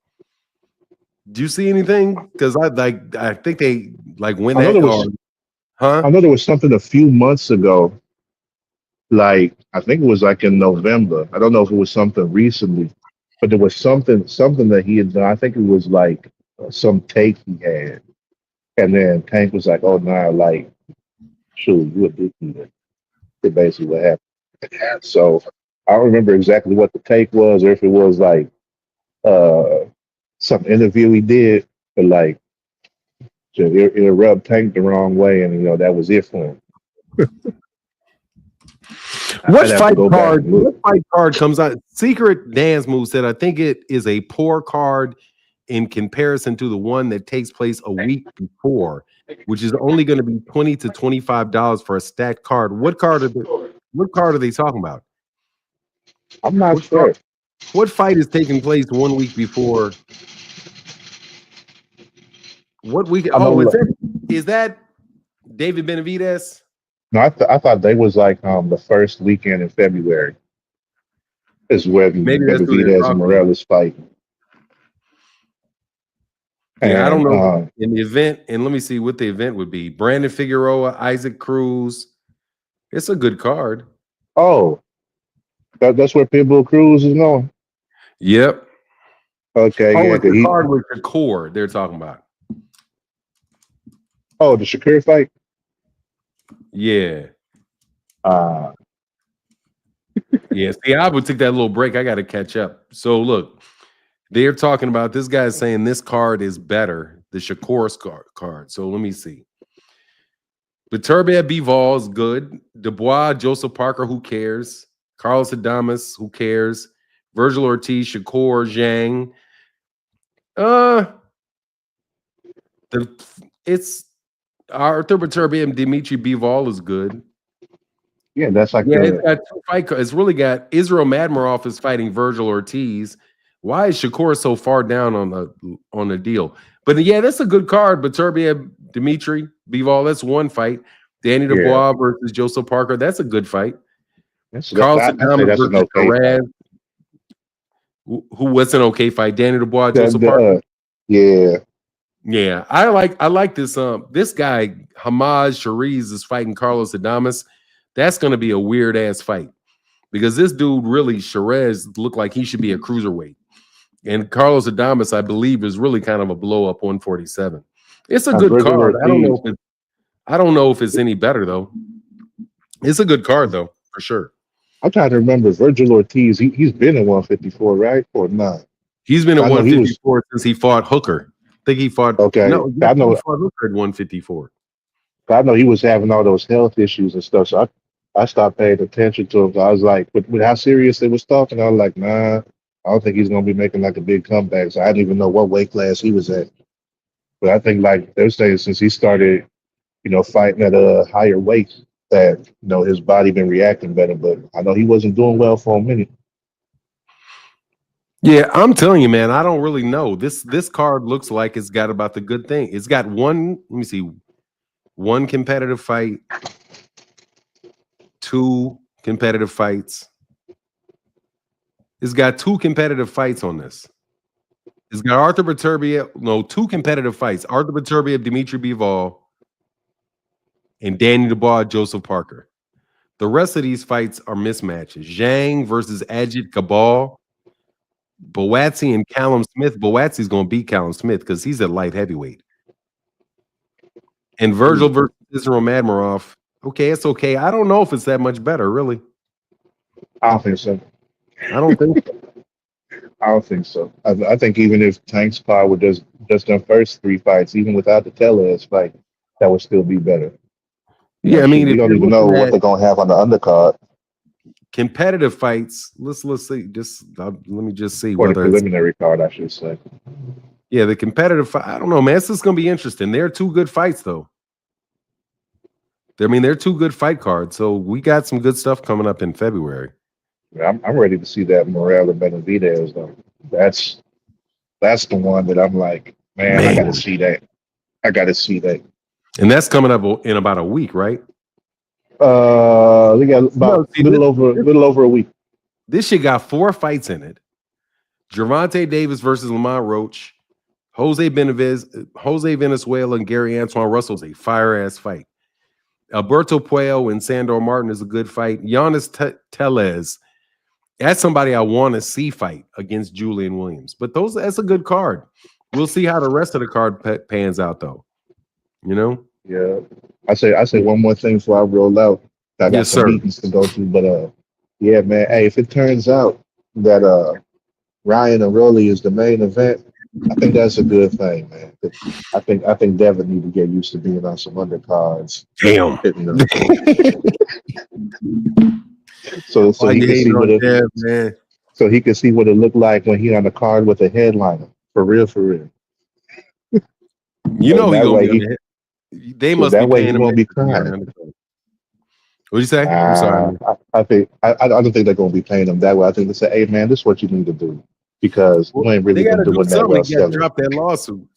Do you see anything? Because I think they like when I know that there was, huh? I know there was something a few months ago. Like I think it was like in November. I don't know if it was something recently, but there was something that he had done. I think it was like some take he had, and then Tank was like, "Oh, nah, like, shoot, you a dickhead." That's basically what happened. So I don't remember exactly what the take was, or if it was like uh some interview he did, but like it rubbed Tank the wrong way, and that was it for him. What I'd have to fight go back card? and look. What fight card comes out? Secret Dance Move said, "I think it is a poor card in comparison to the one that takes place a week before, which is only going to be $20 to $25 for a stacked card." What card are they talking about? I'm not sure. What fight is taking place 1 week before? What week? I know. Is that David Benavidez? No, I thought they was like the first weekend in February is when Maybe that's what they're Benavidez and talking about. Morales fight. Yeah, I don't know. In the event, and let me see what the event would be. Brandon Figueroa, Isaac Cruz. It's a good card. Oh, that's where Pitbull Cruz is going. Yep. Okay. Oh, Yeah. it's the card with the core they're talking about. Oh, the Shakur fight. Yeah. Yeah. See, I would take that little break. I got to catch up. So look, they're talking about this guy's saying this card is better, the Shakur's card. So let me see. Beterbiev Bivol is good. Dubois, Joseph Parker, who cares? Carlos Adames, who cares? Virgil Ortiz, Shakur, Zhang. It's Arthur Beterbiev and Dimitri Bivol is good. Yeah, that's like it's got two fight cards. It's really got Israel Madmarov is fighting Virgil Ortiz. Why is Shakur so far down on the deal? But yeah, that's a good card. Beterbiev, Dimitri Bivol, that's one fight. Danny Dubois versus Joseph Parker, that's a good fight. Carlson Adames versus Ramirez. Who was an okay fight? Danny Dubois, Joseph Parker. Yeah, I like this. This guy Hamad Shariz is fighting Carlos Adames. That's going to be a weird ass fight because this dude really Shariz looked like he should be a cruiserweight, and Carlos Adames, I believe, is really kind of a blow up 147. It's a good card. I don't know if it's any better though. It's a good card though for sure. I'm trying to remember Virgil Ortiz. He's been in 154, right, or not? He's been in 154 since he fought Hooker. I think he fought. Okay, no, I know he fought Hooker at 154. I know he was having all those health issues and stuff, so I stopped paying attention to him. I was like, with how serious they was talking, I was like, nah, I don't think he's gonna be making like a big comeback. So I didn't even know what weight class he was at. But I think like they're saying since he started, fighting at a higher weight, that his body been reacting better. But I know he wasn't doing well for a minute. Yeah, I'm telling you, man, I don't really know. This card looks like it's got about the good thing. It's got one, let me see, one competitive fight, two competitive fights. It's got two competitive fights on this. It's got Arthur Beterbiev, two competitive fights. Arthur Beterbiev, Dimitri Bivol, and Danny Dubois, Joseph Parker. The rest of these fights are mismatches. Zhang versus Ajit Kabal. Boatsy and Callum Smith. Boatsy's going to beat Callum Smith because he's at light heavyweight. And Virgil versus Israel Madmarov. Okay, it's okay. I don't know if it's that much better, really. I don't think so. I don't think so. I don't think so. I think even if Tank's Pod would just done first three fights, even without the Tellez fight, that would still be better. Yeah, I mean, we don't even know what they're gonna have on the undercard. Competitive fights. Let's see. Let me just see whether the preliminary card, I should say. Yeah, the competitive fight. I don't know, man. This is gonna be interesting. They're two good fights, though. I mean, they're two good fight cards. So we got some good stuff coming up in February. I'm ready to see that Morel and Benavidez though. That's the one that I'm like, man, I got to Man. see that. I got to see that. And that's coming up in about a week, right? They got about see, little over a week. This shit got 4 fights in it. Gervonta Davis versus Lamont Roach, Jose Venezuela, and Gary Antoine Russell's a fire-ass fight. Alberto Puello and Sandor Martin is a good fight. Giannis Tellez, that's somebody I want to see fight against Julian Williams. But that's a good card. We'll see how the rest of the card pans out, though. You know? Yeah. I say one more thing before I roll out. I got some meetings to go to, but yeah, man. Hey, if it turns out that Ryan and Rolly is the main event, I think that's a good thing, man. I think Devin need to get used to being on some undercards. Damn. So he can see what it, so he can see what it looked like when he on the card with a headliner. For real, for real. You know he gonna be. They must that be way paying he won't be crying. What'd you say? I'm sorry. I don't think they're gonna be paying him that way. I think they say, hey man, this is what you need to do. Because you ain't really been doing that well. They got to drop that lawsuit.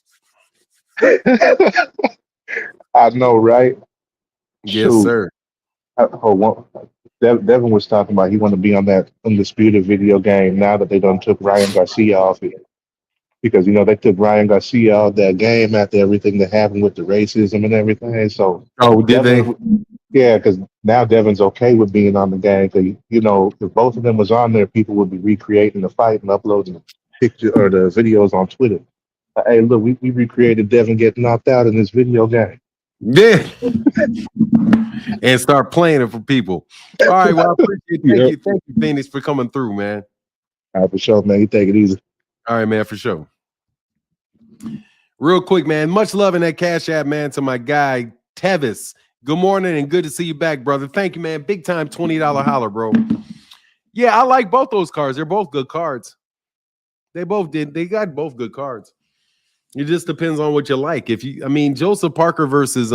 I know, right? Yes, sir. Devin was talking about he want to be on that Undisputed video game now that they done took Ryan Garcia off it. Because, they took Ryan Garcia off that game after everything that happened with the racism and everything. So, did they? Yeah, because now Devin's okay with being on the game. Because, if both of them was on there, people would be recreating the fight and uploading the picture or the videos on Twitter. Hey, look, we recreated Devin getting knocked out in this video game. Yeah. And start playing it for people. All right, well, I appreciate it. Thank you, Phoenix, for coming through, man. All right, for sure, man. You take it easy. All right, man, for sure. Real quick, man. Much love in that Cash App, man, to my guy, Tevis. Good morning and good to see you back, brother. Thank you, man. Big time $20 holler, bro. Yeah, I like both those cards. They're both good cards. They got both good cards. It just depends on what you like. Joseph Parker versus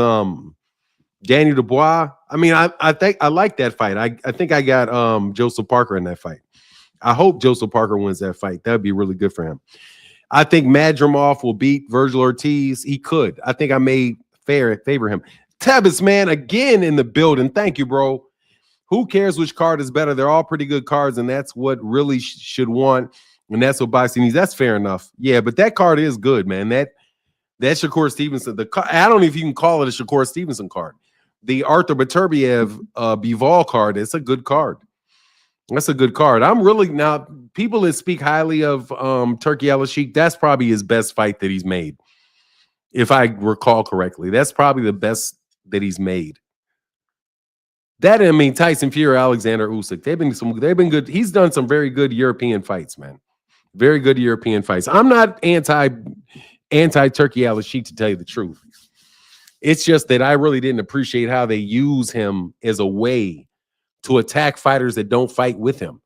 Daniel Dubois. I think I like that fight. I think I got Joseph Parker in that fight. I hope Joseph Parker wins that fight. That would be really good for him. I think Madrimov will beat Virgil Ortiz. He could. I think I may favor him. Tevis, man, again in the building. Thank you, bro. Who cares which card is better? They're all pretty good cards, and that's what really should want. And that's what boxing needs. That's fair enough. Yeah, but that card is good, man. That Shakur Stevenson. I don't know if you can call it a Shakur Stevenson card. The Arthur Beterbiev Bivol card. It's a good card. That's a good card. I'm really now people that speak highly of Turkey Al-Sheikh. That's probably his best fight that he's made, if I recall correctly. That's probably the best that he's made. Tyson Fury, Alexander Usyk. They've been good. He's done some very good European fights, man. Very good European fights. I'm not anti Turkey Al-Sheikh, to tell you the truth. It's just that I really didn't appreciate how they use him as a way to attack fighters that don't fight with him.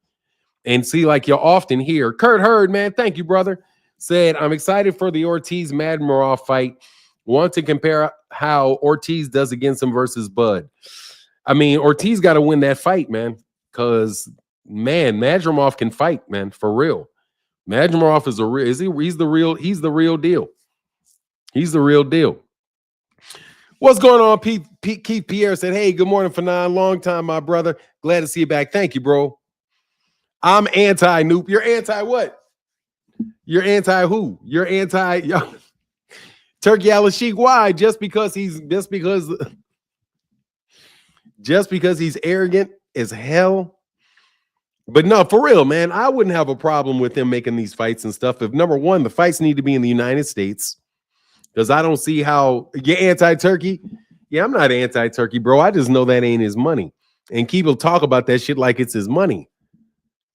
And see, like you'll often hear, Kurt Hurd, man, thank you, brother, said, I'm excited for the Ortiz-Madrimov fight. Want to compare how Ortiz does against him versus Bud. Ortiz got to win that fight, man, because, man, Madrimov can fight, man, for real. Madrimov he's the real deal. He's the real deal. What's going on, Keith Pierre said, hey, good morning, Fanon. Long time, my brother. Glad to see you back. Thank you, bro. I'm anti-Noop. You're anti what? You're anti who? You're anti Turkey Al-Sheikh. Why? Just because he's arrogant as hell. But no, for real, man, I wouldn't have a problem with him making these fights and stuff. If number one, the fights need to be in the United States, because I don't see how you're anti-Turkey. Yeah, I'm not anti-Turkey, bro. I just know that ain't his money. And people talk about that shit like it's his money.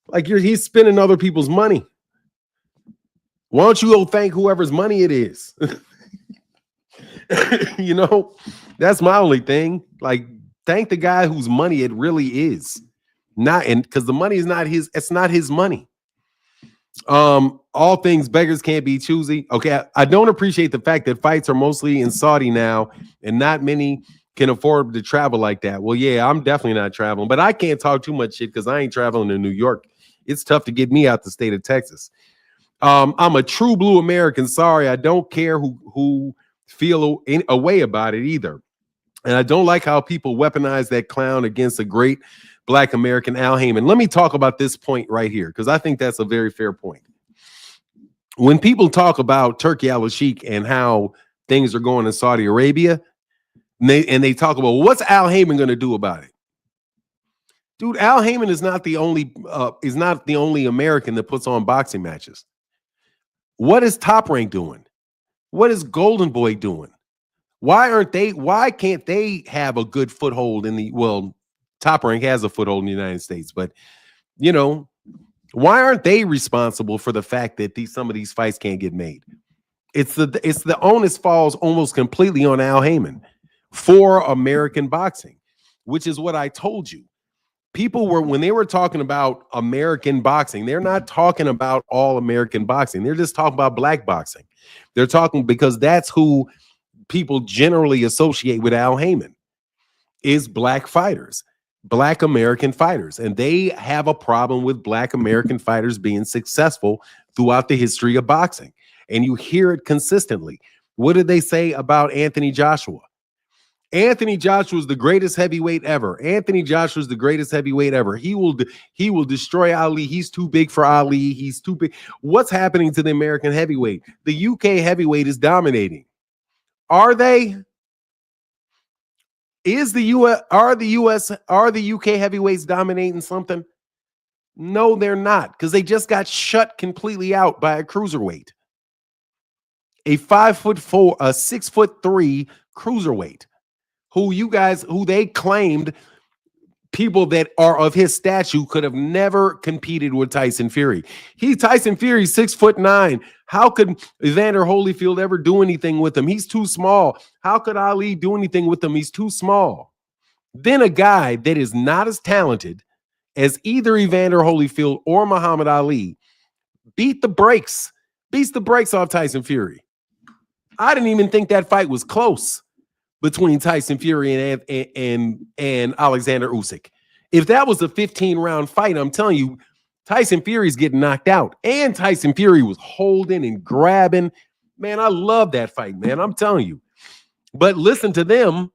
Like he's spending other people's money. Why don't you go thank whoever's money it is? That's my only thing. Like, thank the guy whose money it really is. Because the money is not his, it's not his money. All things beggars can't be choosy. Okay, I don't appreciate the fact that fights are mostly in Saudi now, and not many can afford to travel like that. Well, yeah, I'm definitely not traveling, but I can't talk too much shit because I ain't traveling to New York. It's tough to get me out the state of Texas. I'm a true blue American. Sorry, I don't care who feel a way about it either. And I don't like how people weaponize that clown against a great Black American, Al Haymon. Let me talk about this point right here because I think that's a very fair point. When people talk about Turkey al-Sheikh and how things are going in Saudi Arabia, and they talk about what's Al Haymon going to do about it, dude. Al Haymon is not the only American that puts on boxing matches. What is Top Rank doing? What is Golden Boy doing? Why can't they have a good foothold in the, well, Top Rank has a foothold in the United States, but you know, why aren't they responsible for the fact that some of these fights can't get made? It's the onus falls almost completely on Al Haymon for American boxing, which is what I told you. People were, when they were talking about American boxing, they're not talking about all American boxing. They're just talking about black boxing. They're talking because that's who people generally associate with Al Haymon is black fighters, black American fighters. And they have a problem with black American fighters being successful throughout the history of boxing. And you hear it consistently. What did they say about Anthony Joshua? Anthony Joshua is the greatest heavyweight ever. Anthony Joshua is the greatest heavyweight ever. He will destroy Ali. He's too big for Ali. He's too big. What's happening to the American heavyweight? The UK heavyweight is dominating. Are they? Is the US are the UK heavyweights dominating something? No, they're not, because they just got shut completely out by a cruiserweight. A 5'4", a 6'3" cruiserweight, who they claimed people that are of his stature could have never competed with Tyson Fury. Tyson Fury, 6'9". How could Evander Holyfield ever do anything with him? He's too small. How could Ali do anything with him? He's too small. Then a guy that is not as talented as either Evander Holyfield or Muhammad Ali beats the brakes off Tyson Fury. I didn't even think that fight was close between Tyson Fury and Alexander Usyk. If that was a 15-round fight, I'm telling you, Tyson Fury's getting knocked out. And Tyson Fury was holding and grabbing. Man, I love that fight, man. I'm telling you. But listen to them.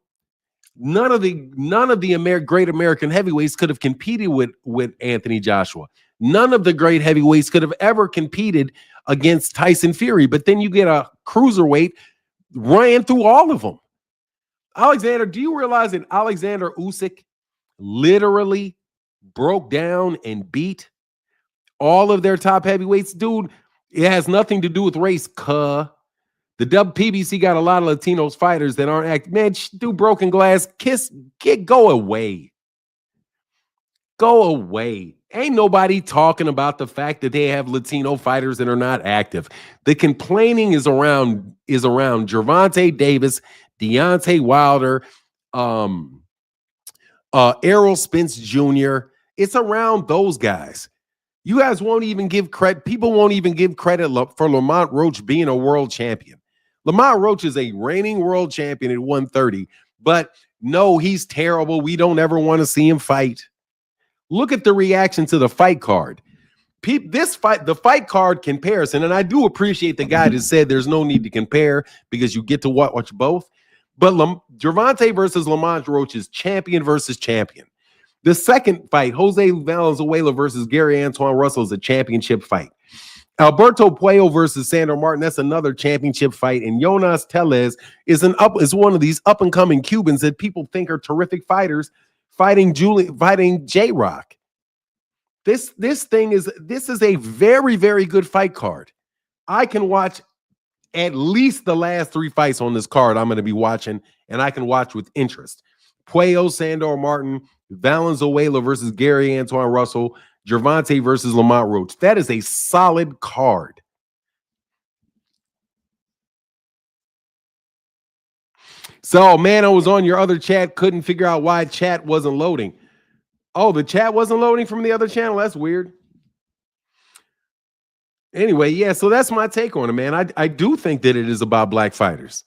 None of the great American heavyweights could have competed with Anthony Joshua. None of the great heavyweights could have ever competed against Tyson Fury. But then you get a cruiserweight ran through all of them. Alexander, do you realize that Alexander Usyk literally broke down and beat all of their top heavyweights? Dude, it has nothing to do with race, The WPBC got a lot of Latinos fighters that aren't acting. Man, do broken glass. Go away. Go away. Ain't nobody talking about the fact that they have Latino fighters that are not active. The complaining is around Gervonta Davis, Deontay Wilder, Errol Spence Jr. It's around those guys. You guys won't even give credit. People won't even give credit for Lamont Roach being a world champion. Lamont Roach is a reigning world champion at 130, but no, he's terrible. We don't ever want to see him fight. Look at the reaction to the fight card. The fight card comparison, and I do appreciate the guy that said there's no need to compare because you get to watch both. But Gervonta versus Lamont Roach is champion versus champion. The second fight, Jose Valenzuela versus Gary Antoine Russell, is a championship fight. Alberto Puello versus Sandor Martin, that's another championship fight. And Jonas Tellez is one of these up-and-coming Cubans that people think are terrific fighters fighting J-Rock. This is a very, very good fight card. I can watch at least the last 3 fights on this card I'm going to be watching, and I can watch with interest. Puello, Sandor Martin, Valenzuela versus Gary Antoine Russell, Gervonta versus Lamont Roach. That is a solid card. So, man, I was on your other chat, couldn't figure out why chat wasn't loading. Oh, the chat wasn't loading from the other channel? That's weird. Anyway, yeah, so that's my take on it, man. I do think that it is about black fighters.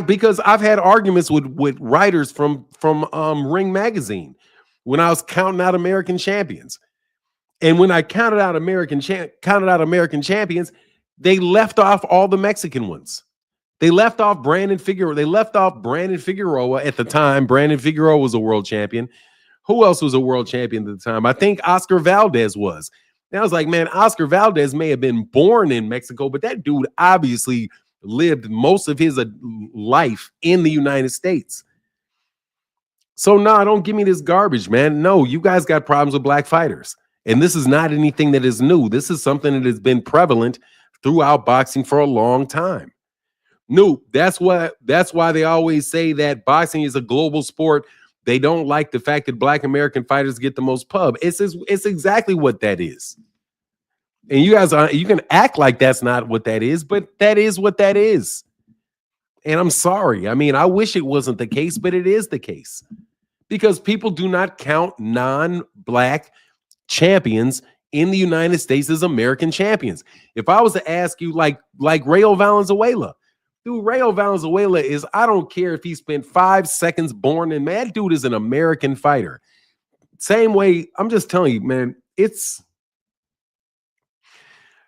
Because I've had arguments with writers from Ring Magazine when I was counting out American champions. And when I counted out American champions, they left off all the Mexican ones. They left off Brandon Figueroa. They left off Brandon Figueroa at the time. Brandon Figueroa was a world champion. Who else was a world champion at the time? I think Oscar Valdez was. And I was like, man, Oscar Valdez may have been born in Mexico, but that dude obviously lived most of his life in the United States. So no, don't give me this garbage, man. No, you guys got problems with black fighters. And this is not anything that is new. This is something that has been prevalent throughout boxing for a long time. No, that's why they always say that boxing is a global sport. They don't like the fact that black American fighters get the most pub. It's exactly what that is. And you guys you can act like that's not what that is, but that is what that is. And I'm sorry. I mean, I wish it wasn't the case, but it is the case. Because people do not count non-black champions in the United States as American champions. If I was to ask you like Rayo Valenzuela, dude, Rayo Valenzuela is, I don't care if he spent 5 seconds born in, man, that dude is an American fighter. Same way, I'm just telling you, man, it's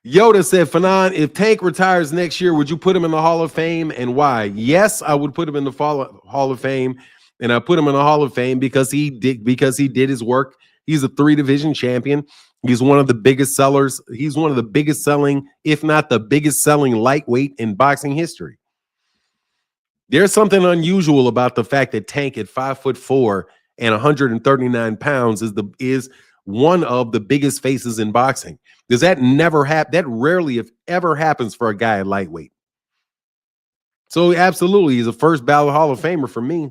Yoda said, Fanon, if Tank retires next year, would you put him in the Hall of Fame and why? Yes, I would put him in the Hall of Fame, and I put him in the Hall of Fame because he did his work. He's a 3-division champion. He's one of the biggest sellers. He's one of the biggest selling, if not the biggest selling lightweight in boxing history. There's something unusual about the fact that Tank at 5'4" and 139 pounds is one of the biggest faces in boxing. Does that never happen? That rarely, if ever, happens for a guy at lightweight. So absolutely, he's a first ballot Hall of Famer for me.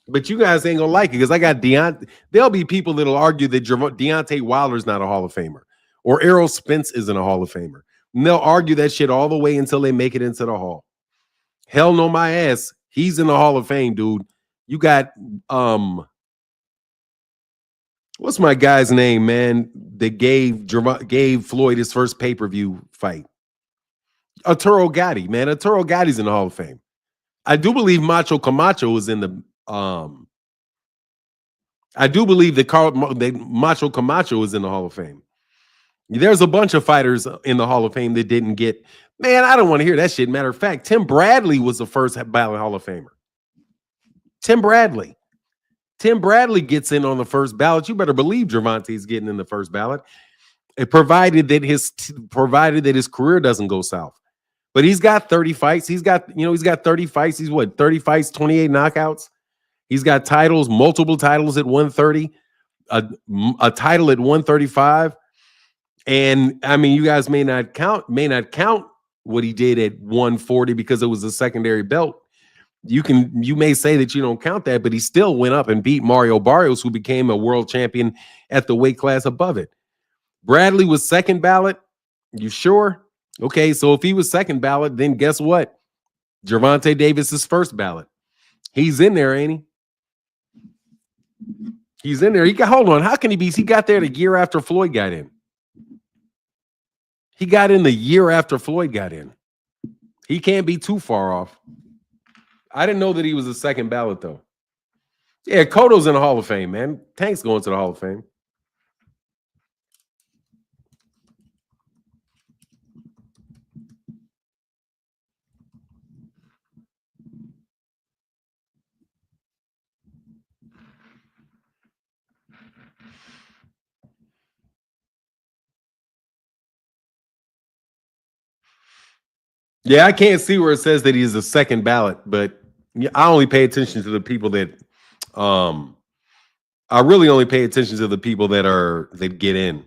But you guys ain't gonna like it because I got Deontay. There'll be people that'll argue that Deontay Wilder's not a Hall of Famer or Errol Spence isn't a Hall of Famer. And they'll argue that shit all the way until they make it into the Hall. Hell no, my ass. He's in the Hall of Fame, dude. You got what's my guy's name, man? That gave Floyd his first pay-per-view fight. Arturo Gatti, man. Arturo Gatti's in the Hall of Fame. I do believe Macho Camacho is in the I do believe that Macho Camacho is in the Hall of Fame. There's a bunch of fighters in the Hall of Fame that didn't get. Man, I don't want to hear that shit. Matter of fact, Tim Bradley was the first ballot Hall of Famer. Tim Bradley gets in on the first ballot. You better believe Gervonta's getting in the first ballot, provided that his career doesn't go south. But he's got 30 fights. He's got 30 fights. He's 30 fights, 28 knockouts. He's got titles, multiple titles at 130, a title at 135. And I mean, you guys may not count what he did at 140 because it was a secondary belt. You may say that you don't count that, but he still went up and beat Mario Barrios, who became a world champion at the weight class above it. Bradley was second ballot. You sure? Okay, so if he was second ballot, then guess what? Gervonta Davis is first ballot. He's in there, ain't he? He's in there. Hold on. How can he be? He got there the year after Floyd got in. He got in the year after Floyd got in. He can't be too far off. I didn't know that he was a second ballot, though. Yeah, Cotto's in the Hall of Fame, man. Tank's going to the Hall of Fame. Yeah, I can't see where it says that he's a second ballot, but I only pay attention to the people that I really only pay attention to the people that get in.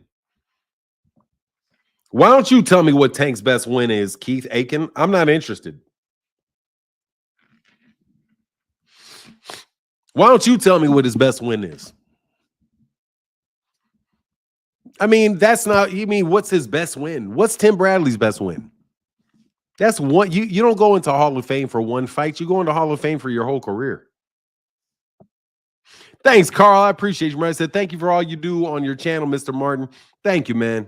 Why don't you tell me what Tank's best win is, Keith Aiken? I'm not interested. Why don't you tell me what his best win is? I mean, that's not, you mean, what's his best win? What's Tim Bradley's best win? That's one. You don't go into Hall of Fame for one fight. You go into Hall of Fame for your whole career. Thanks, Carl. I appreciate you, man. I said, thank you for all you do on your channel, Mr. Martin. Thank you, man.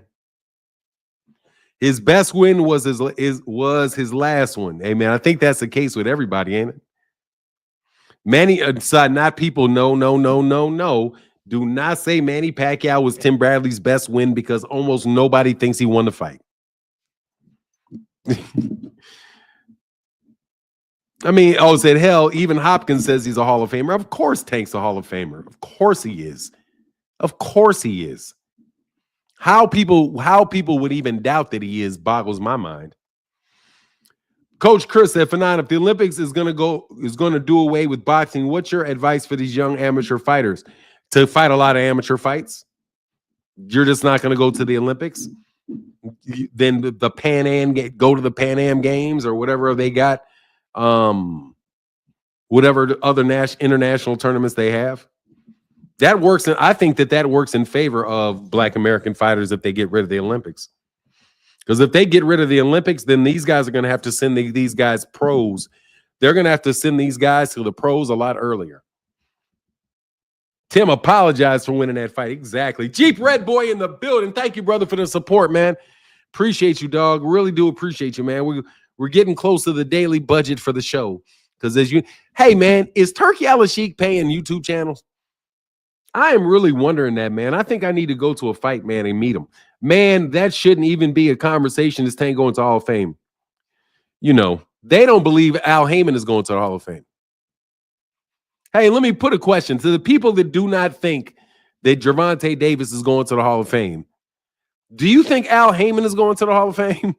His best win was his last one. Hey man, I think that's the case with everybody, ain't it? Manny, not people. No. Do not say Manny Pacquiao was Tim Bradley's best win because almost nobody thinks he won the fight. I mean, said hell, even Hopkins says he's a Hall of Famer. Of course Tank's a Hall of Famer. Of course he is. Of course he is. How people would even doubt that he is boggles my mind. Coach Chris said, Fanon, if the Olympics is going to do away with boxing, what's your advice for these young amateur fighters? To fight a lot of amateur fights? You're just not going to go to the Olympics? Then the Pan Am, go to the Pan Am Games or whatever they got. Whatever other international tournaments they have. That works, and I think that works in favor of Black American fighters if they get rid of the Olympics. Because if they get rid of the Olympics, then these guys are going to have to send these guys pros. They're going to have to send these guys to the pros a lot earlier. Tim apologized for winning that fight. Exactly. Jeep Red Boy in the building. Thank you, brother, for the support, man. Appreciate you, dog. Really do appreciate you, man. We're getting close to the daily budget for the show. Because hey, man, is Turkey Al-Sheikh paying YouTube channels? I am really wondering that, man. I think I need to go to a fight, man, and meet him. Man, that shouldn't even be a conversation. This Tank going to Hall of Fame. You know, they don't believe Al Haymon is going to the Hall of Fame. Hey, let me put a question to the people that do not think that Gervonta Davis is going to the Hall of Fame. Do you think Al Haymon is going to the Hall of Fame?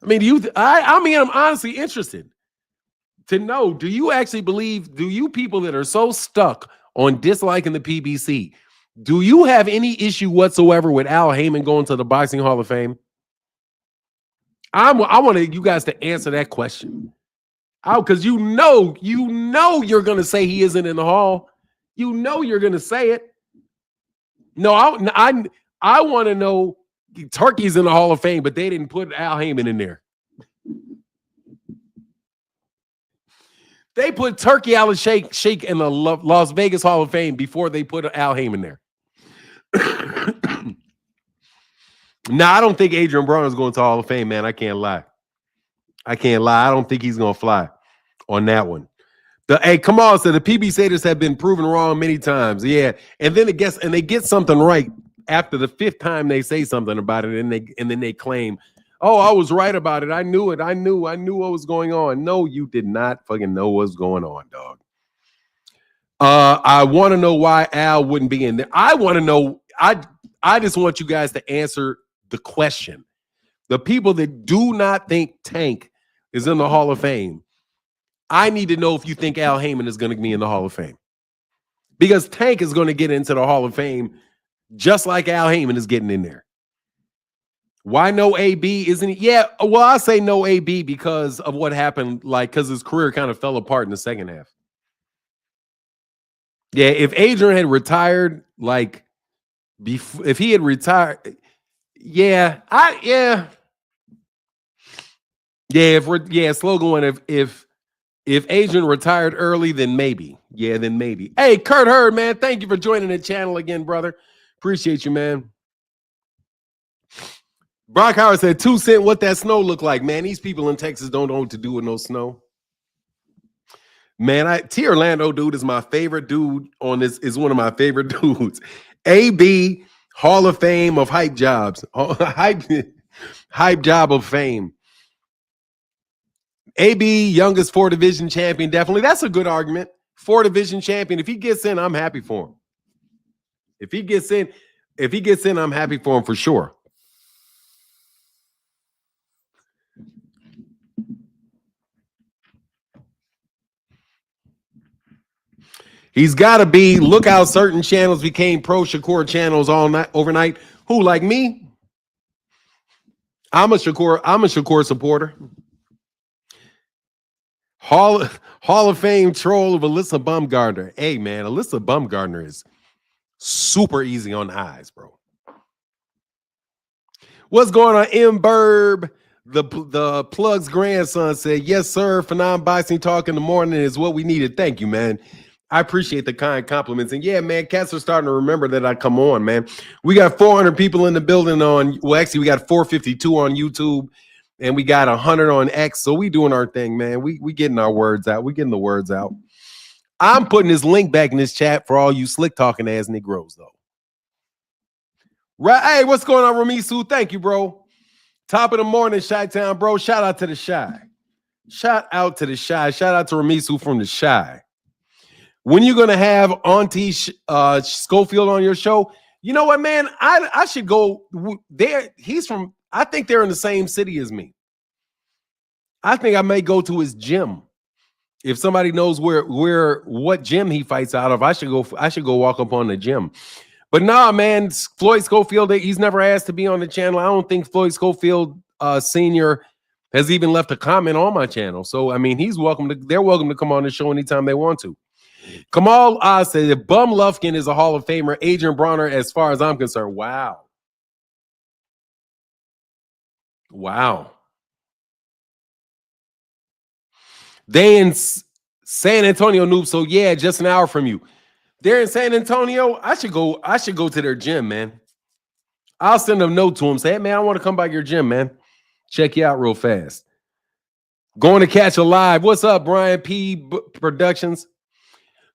I mean, I'm honestly interested to know, do you actually believe, do you people that are so stuck on disliking the PBC, do you have any issue whatsoever with Al Haymon going to the Boxing Hall of Fame? I want you guys to answer that question. Because you know you're going to say he isn't in the Hall. You know you're going to say it. No, I want to know Turkey's in the Hall of Fame, but they didn't put Al Haymon in there. They put Turkey Al-Sheikh in the Las Vegas Hall of Fame before they put Al Haymon there. Now, I don't think Adrian Brown is going to Hall of Fame, man. I can't lie. I don't think he's going to fly on that one. Hey, come on. So the PBCers have been proven wrong many times. Yeah. And then they get something right after the fifth time they say something about it, and then they claim, oh, I was right about it. I knew it. I knew what was going on. No, you did not fucking know what's going on, dog. I want to know why Al wouldn't be in there. I want to know. I just want you guys to answer the question. The people that do not think Tank is in the Hall of Fame, I need to know if you think Al Haymon is going to be in the Hall of Fame. Because Tank is going to get into the Hall of Fame just like Al Haymon is getting in there. Why no AB? Isn't he? Yeah, well, I say no AB because of what happened, because his career kind of fell apart in the second half. Yeah, if Adrian had retired, if he had retired, slogan one, if Adrian retired early, then maybe. Yeah, then maybe. Hey, Kurt Hurd, man, thank you for joining the channel again, brother. Appreciate you, man. Brock Howard said, 2 cent, what that snow look like, man? These people in Texas don't know what to do with no snow. Man, T. Orlando dude is my favorite dude on this, is one of my favorite dudes. AB, Hall of Fame of hype jobs. Hype job of fame. AB, youngest 4-division champion, definitely. That's a good argument. 4-division champion. If he gets in, I'm happy for him. If he gets in, I'm happy for him for sure. He's got to be. Look how certain channels became pro Shakur channels all night overnight. Who, like me? I'm a Shakur supporter. Hall of Fame troll of Alyssa Bumgardner. Hey man, Alyssa Bumgardner is super easy on the eyes, bro. What's going on, M. Burb? The plug's grandson said, yes, sir. Phenom Boxing Talk in the morning is what we needed. Thank you, man. I appreciate the kind compliments. And yeah, man, cats are starting to remember that I come on, man. We got 400 people in the building actually, we got 452 on YouTube and we got 100 on X. So we doing our thing, man. We getting our words out. We getting the words out. I'm putting this link back in this chat for all you slick talking ass Negroes, though. Right. Hey, what's going on, Ramisu? Thank you, bro. Top of the morning, Chi-Town, bro. Shout out to the Chi. Shout out to the Chi. Shout out to Ramisu from the Chi. When you gonna have Auntie Schofield on your show? You know what, man? I should go there. I think they're in the same city as me. I think I may go to his gym. If somebody knows what gym he fights out of, I should go walk up on the gym. But nah, man, Floyd Schofield, he's never asked to be on the channel. I don't think Floyd Schofield Sr. has even left a comment on my channel. So I mean, they're welcome to come on the show anytime they want to. Kamal said that Bum Lufkin is a Hall of Famer. Adrian Bronner, as far as I'm concerned. Wow. They in San Antonio, noob. So yeah, just an hour from you. They're in San Antonio. I should go to their gym, man. I'll send a note to them. Say, hey, man, I want to come by your gym, man. Check you out real fast. Going to catch a live. What's up, Brian P. Productions?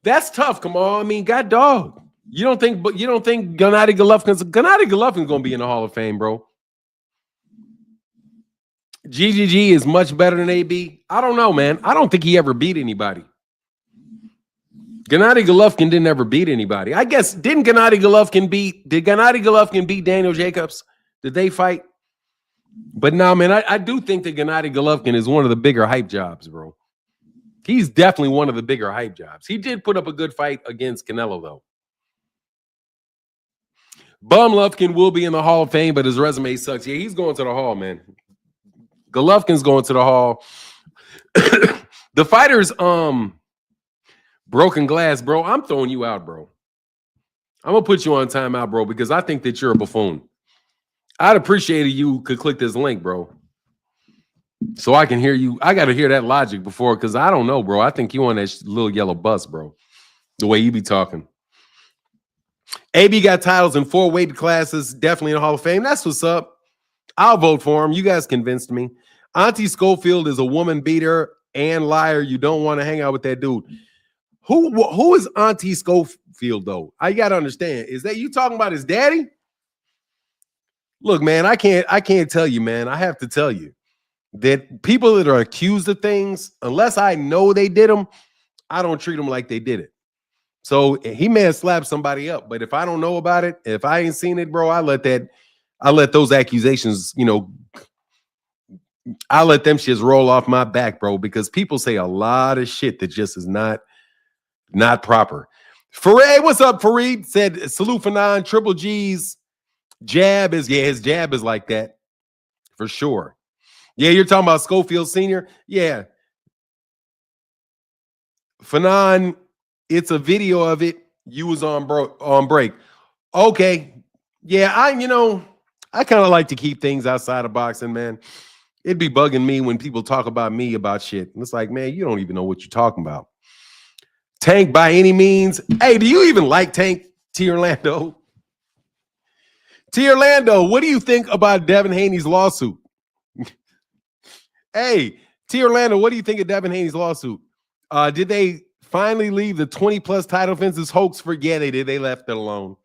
That's tough, Kamal. I mean, God dog. You don't think Gennady Golovkin's gonna be in the Hall of Fame, bro? GGG is much better than AB. I don't know, man. I don't think he ever beat anybody. Gennady Golovkin didn't ever beat anybody. I guess did Gennady Golovkin beat Daniel Jacobs? Did they fight? But no, man, I do think that Gennady Golovkin is one of the bigger hype jobs, bro. He's definitely one of the bigger hype jobs. He did put up a good fight against Canelo, though. Bum Lufkin will be in the Hall of Fame, but his resume sucks. Yeah, he's going to the Hall, man. Golovkin's going to the Hall. The fighters, broken glass, bro. I'm throwing you out, bro. I'm gonna put you on timeout, bro, because I think that you're a buffoon. I'd appreciate it you could click this link, bro, so I can hear you. I got to hear that logic before, because I don't know, bro. I think you on that little yellow bus, bro. The way you be talking. AB got titles in 4 weight classes, definitely in the Hall of Fame. That's what's up. I'll vote for him. You guys convinced me. Auntie Schofield is a woman beater and liar. You don't want to hang out with that dude. Who is Auntie Schofield, though? I got to understand. Is that you talking about his daddy? Look, man, I can't tell you, man. I have to tell you that people that are accused of things, unless I know they did them, I don't treat them like they did it. So he may have slapped somebody up, but if I don't know about it, if I ain't seen it, bro, I let those accusations, I let them shits roll off my back, bro, because people say a lot of shit that just is not proper. Farid, what's up, Farid? Said salute for 9. Triple G's jab is, his jab is like that for sure. Yeah, you're talking about Schofield Sr. Yeah. Fanon, it's a video of it. You was on break. Okay. Yeah, I kind of like to keep things outside of boxing, man. It'd be bugging me when people talk about me about shit. And it's like, man, you don't even know what you're talking about. Tank by any means. Hey, do you even like Tank, T. Orlando? T. Orlando, what do you think about Devin Haney's lawsuit? Hey, T. Orlando, what do you think of Devin Haney's lawsuit? Did they finally leave the 20-plus title defenses hoax for? Yeah, they did. They left it alone.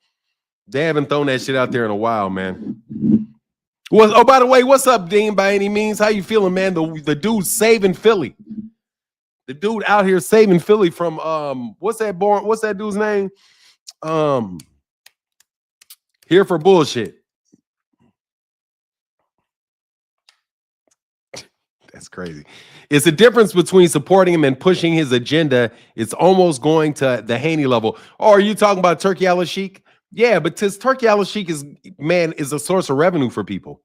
They haven't thrown that shit out there in a while, man. Oh, by the way, what's up, Dean, by any means? How you feeling, man? The dude saving Philly. The dude out here saving Philly from what's that dude's name? Here for bullshit. That's crazy. It's a difference between supporting him and pushing his agenda. It's almost going to the Haney level. Oh, are you talking about Turkey Al-Sheikh? Yeah, but Turkey Al-Sheikh is a source of revenue for people.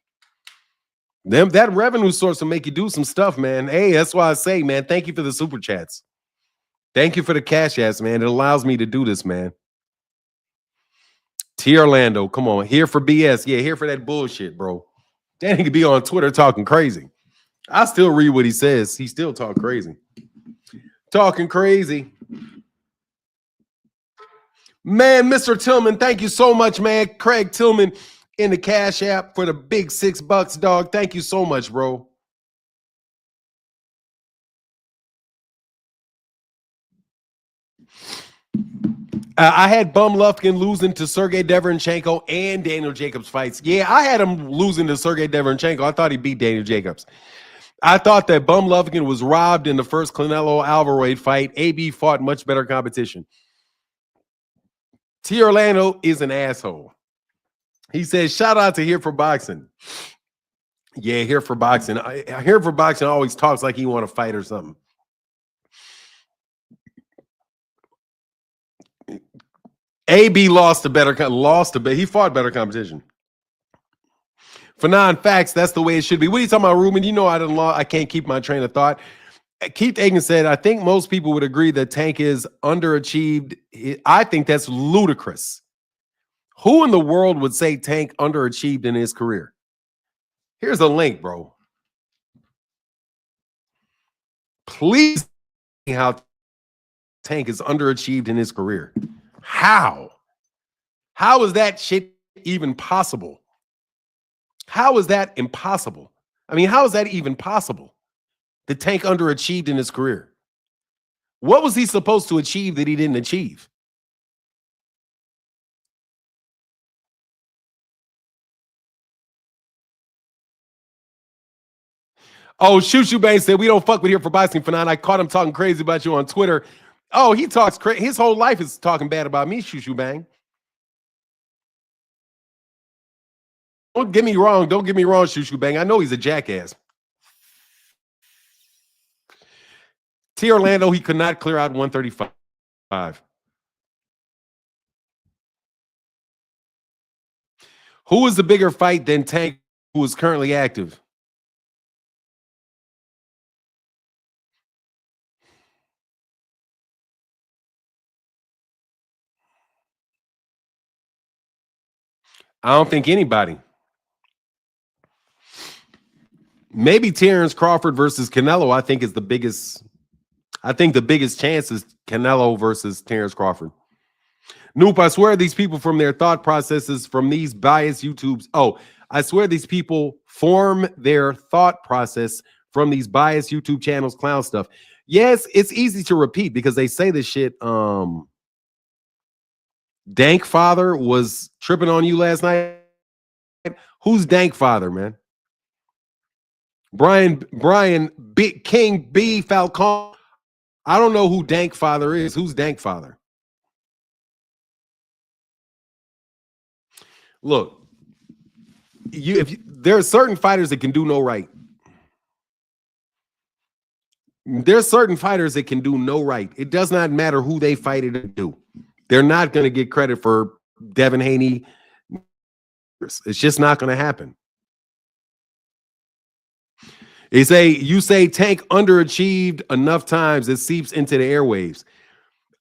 That revenue source will make you do some stuff, man. Hey, that's why I say, man, thank you for the super chats. Thank you for the cash ass, man. It allows me to do this, man. T. Orlando, come on. Here for BS. Yeah, here for that bullshit, bro. That nigga be on Twitter talking crazy. I still read what he says. He still talk crazy. Talking crazy. Man, Mr. Tillman, thank you so much, man. Craig Tillman in the Cash App for the big $6, dog. Thank you so much, bro. I had Bum Lufkin losing to Sergey Deverenchenko and Daniel Jacobs fights. Yeah, I had him losing to Sergey Deverenchenko. I thought he beat Daniel Jacobs. I thought that Bum Lufkin was robbed in the first Canelo Alvarez fight. AB fought much better competition. T. Orlando is an asshole. He says, shout out to Here for Boxing. Yeah, Here for Boxing. Here for Boxing always talks like he want to fight or something. AB lost a better, he fought better competition. For non-facts, that's the way it should be. What are you talking about, Ruben? You know I can't keep my train of thought. Keith Aiken said, I think most people would agree that Tank is underachieved. I think that's ludicrous. Who in the world would say Tank underachieved in his career? Here's a link, bro. Please see how Tank is underachieved in his career. How? How is that shit even possible? How is that impossible? I mean, how is that even possible? The Tank underachieved in his career. What was he supposed to achieve that he didn't achieve? Oh, Shoo Bang said, we don't fuck with Here for Boxing for 9. I caught him talking crazy about you on Twitter. Oh, he talks crazy. His whole life is talking bad about me, Shoo Bang. Don't get me wrong. Don't get me wrong, Shoo Bang. I know he's a jackass. T. Orlando, he could not clear out 135. Who is the bigger fight than Tank, who is currently active? I don't think anybody. Maybe Terrence Crawford versus Canelo, I think is the biggest. I think the biggest chance is Canelo versus Terrence Crawford. Nope, I swear these people from their thought processes from these biased YouTubes. Oh, I swear these people form their thought process from these biased YouTube channels, clown stuff. Yes, it's easy to repeat because they say this shit. Dank Father was tripping on you last night. Who's Dank Father, man? Brian B, King B Falcon. I don't know who Dank Father is. Who's Dank Father? Look, there are certain fighters that can do no right. There's certain fighters that can do no right. It does not matter who they fight it and do. They're not going to get credit for Devin Haney. It's just not going to happen. You say Tank underachieved enough times it seeps into the airwaves.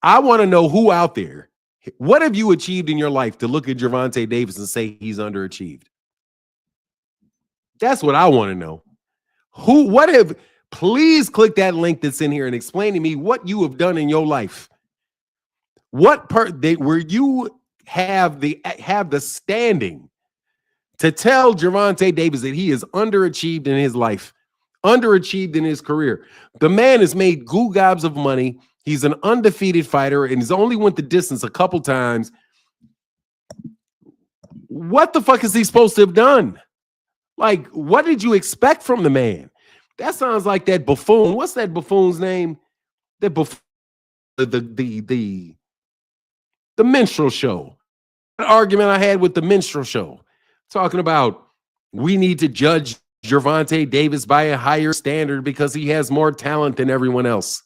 I want to know who out there. What have you achieved in your life to look at Gervonta Davis and say he's underachieved? That's what I want to know. Please click that link that's in here and explain to me what you have done in your life. Where you have the standing to tell Gervonta Davis that he is underachieved in his life, underachieved in his career. The man has made goo gobs of money. He's an undefeated fighter, and he's only went the distance a couple times. What the fuck is he supposed to have done? Like, what did you expect from the man? That sounds like that buffoon. What's that buffoon's name? That buffoon, the minstrel show. An argument I had with the minstrel show, talking about we need to judge Gervonta Davis by a higher standard because he has more talent than everyone else.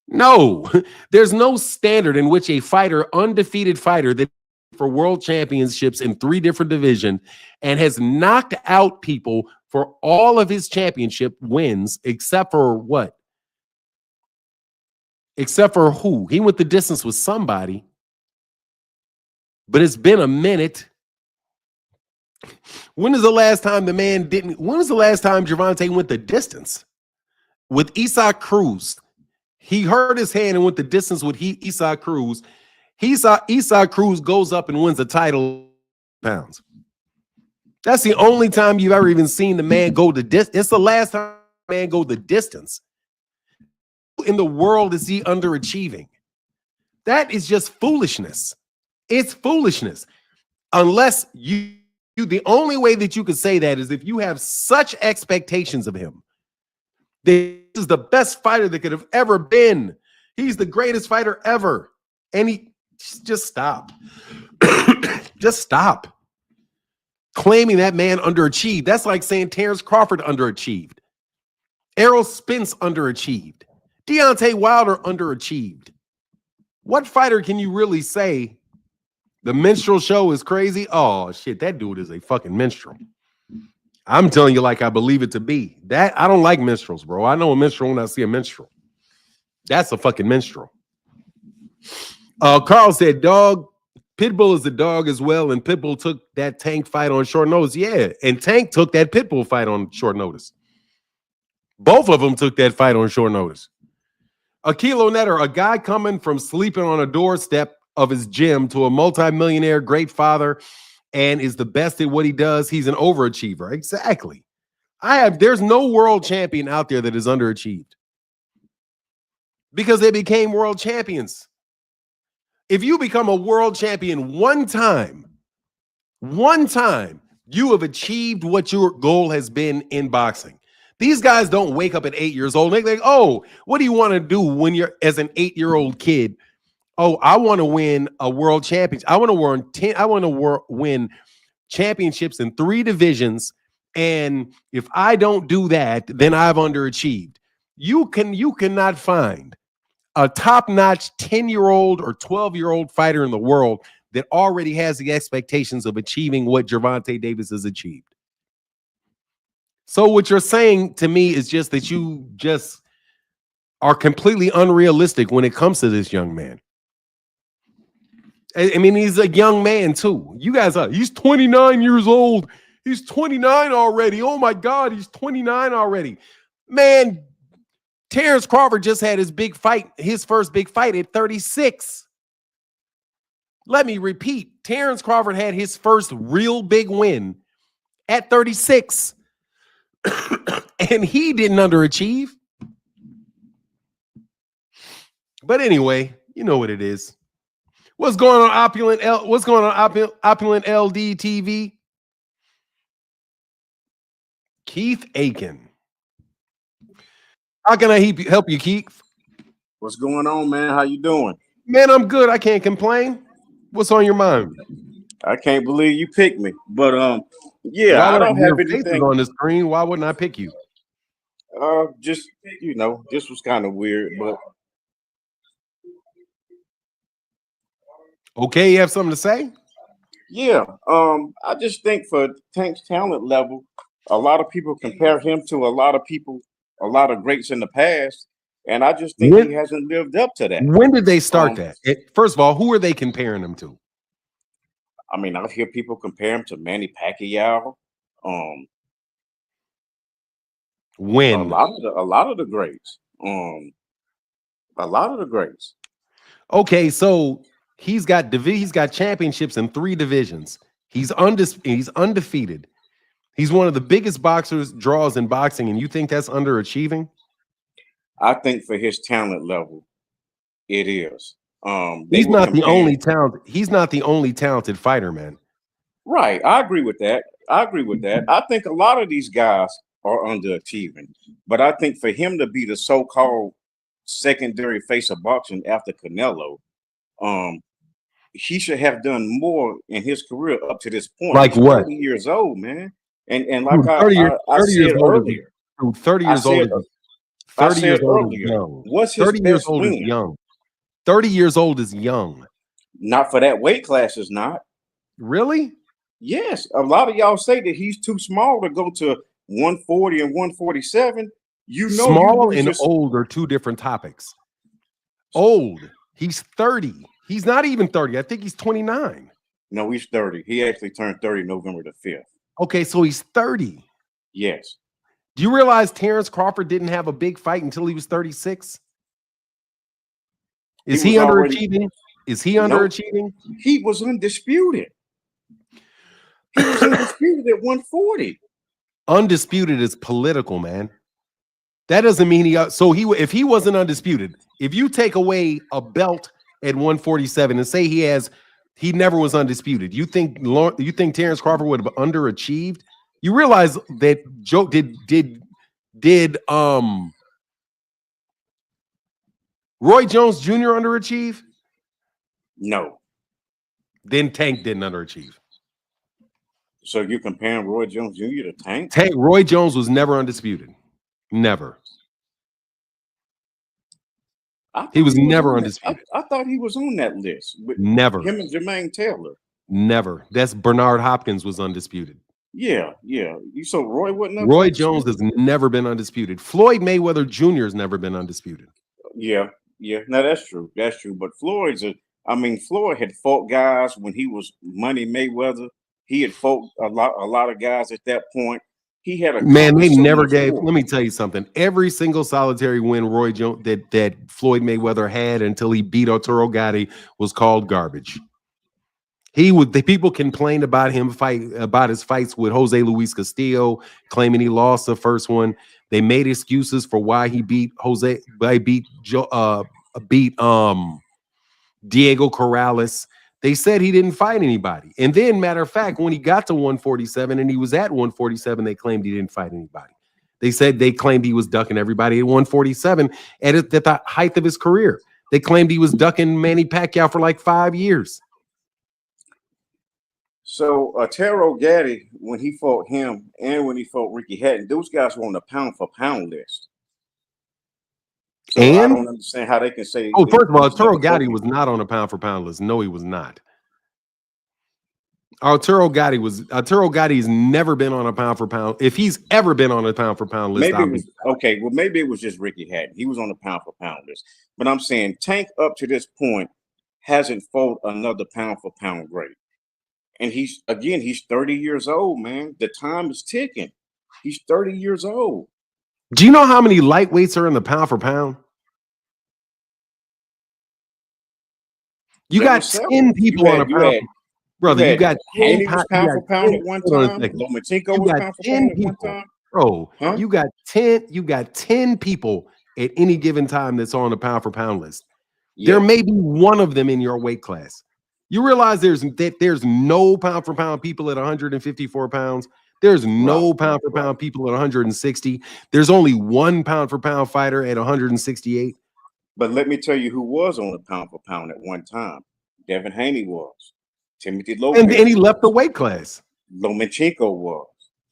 No, there's no standard in which a fighter, undefeated fighter that for world championships in 3 different divisions and has knocked out people for all of his championship wins, except for what? Except for who? He went the distance with somebody, but it's been a minute. When is the last time when was the last time Gervonta went the distance? With Isaac Cruz. He hurt his hand and went the distance with Isaac Cruz. Esau Cruz goes up and wins a title pounds. That's the only time you've ever even seen the man go the distance. It's the last time the man go the distance. Who in the world is he underachieving? That is just foolishness. It's foolishness. Unless the only way that you could say that is if you have such expectations of him. This is the best fighter that could have ever been. He's the greatest fighter ever. And he just stop. Just stop. Claiming that man underachieved. That's like saying Terrence Crawford underachieved. Errol Spence underachieved. Deontay Wilder underachieved. What fighter can you really say the minstrel show is crazy? Oh, shit, that dude is a fucking minstrel. I'm telling you like I believe it to be. That I don't like minstrels, bro. I know a minstrel when I see a minstrel. That's a fucking minstrel. Carl said, dog, Pitbull is a dog as well, and Pitbull took that Tank fight on short notice. Yeah, and Tank took that Pitbull fight on short notice. Both of them took that fight on short notice. A kilo netter, a guy coming from sleeping on a doorstep of his gym to a multimillionaire, great father, and is the best at what he does. He's an overachiever. Exactly. There's no world champion out there that is underachieved because they became world champions. If you become a world champion one time, you have achieved what your goal has been in boxing. These guys don't wake up at 8 years old. They're like, oh, what do you want to do when you're as an 8-year-old kid? Oh, I want to win a world championship. I want to win championships in 3 divisions. And if I don't do that, then I've underachieved. You cannot find a top-notch 10-year-old or 12-year-old fighter in the world that already has the expectations of achieving what Gervonta Davis has achieved. So what you're saying to me is just that you just are completely unrealistic when it comes to this young man. I mean, he's a young man too. You guys are, he's 29 years old. He's 29 already. Oh my God, he's 29 already. Man, Terrence Crawford just had his first big fight at 36. Let me repeat, Terrence Crawford had his first real big win at 36. And he didn't underachieve. But anyway, you know what it is. What's going on, Opulent LD TV? Keith Aiken. How can I help you, Keith? What's going on, man? How you doing? Man, I'm good. I can't complain. What's on your mind? I can't believe you picked me. But yeah, I don't have anything on the screen. Why wouldn't I pick you? Just this was kind of weird, but okay, you have something to say? Yeah. I just think for Tank's talent level, a lot of people compare him to a lot of greats in the past, and I just think he hasn't lived up to that. When did they start that? First of all, who are they comparing him to? I mean, I hear people compare him to Manny Pacquiao. When a lot of the greats. A lot of the greats. Okay, so he's got championships in 3 divisions. He's undefeated. He's one of the biggest draws in boxing, and you think that's underachieving? I think for his talent level, it is. He's not the only talented. He's not the only talented fighter, man. Right, I agree with that. I think a lot of these guys are underachieving, but I think for him to be the so-called secondary face of boxing after Canelo, he should have done more in his career up to this point. Like He's what? 30 years old, man. And like 30 years old earlier, is 30 years old. 30 years old is young. What's his 30 years best old win? is young. 30 years old is young. Not for that weight class, is not. Really? Yes. A lot of y'all say that he's too small to go to 140 and 147. You know, small and old are 2 different topics. Old, he's 30. He's not even 30. I think he's 29. No, he's 30. He actually turned 30 November the 5th. Okay, so he's 30. Yes. Do you realize Terrence Crawford didn't have a big fight until he was 36? Is he underachieving? Is he Nope. underachieving? He was undisputed. He was undisputed at 140. Undisputed is political, man. That doesn't mean if he wasn't undisputed, if you take away a belt at 147 and say he never was undisputed, you think Terrence Crawford would have underachieved? You realize that Joe did Roy Jones Jr. underachieve? No. Then Tank didn't underachieve. So you're comparing Roy Jones Jr. to Tank? Roy Jones was never undisputed. Never. He was never undisputed. I thought he was on that list. Never. Him and Jermaine Taylor. Never. That's Bernard Hopkins was undisputed. Yeah. So Roy wouldn't. Roy Jones has never been undisputed. Floyd Mayweather Jr. has never been undisputed. Yeah. No, that's true. But Floyd had fought guys when he was Money Mayweather. He had fought a lot of guys at that point. He had they never gave. Let me tell you something. Every single solitary win Roy Jones that Floyd Mayweather had until he beat Arturo Gatti was called garbage. The people complained about his fights with Jose Luis Castillo, claiming he lost the first one. They made excuses for why he beat Diego Corrales. They said he didn't fight anybody. And then, matter of fact, when he got to 147 and he was at 147, they claimed he didn't fight anybody. They claimed he was ducking everybody at 147 at the height of his career. They claimed he was ducking Manny Pacquiao for like 5 years. So Arturo Gatti, when he fought him and when he fought Ricky Hatton, those guys were on the pound for pound list. So I don't understand how they can say. Oh, first of all, Arturo Gatti was not on a pound for pound list. No, he was not. Arturo Gatti's never been on a pound for pound. If he's ever been on a pound for pound list, maybe it was just Ricky Hatton. He was on the pound for pound list. But I'm saying Tank up to this point hasn't fought another pound for pound great. And he's 30 years old, man. The time is ticking. He's 30 years old. Do you know how many lightweights are in the pound for pound? You got 10 people on a pound. Brother, you got 10 pound for pound at one time. Lomachenko was pound for pound at one time. Bro, you got 10 people at any given time that's on the pound for pound list. Yeah. There may be one of them in your weight class. You realize there's no pound for pound people at 154 pounds. There's no pound for pound people at 160. There's only one pound for pound fighter at 168. But let me tell you who was on the pound for pound at one time. Devin Haney was. Timothy Lopez. And he left the weight class. Lomachenko was.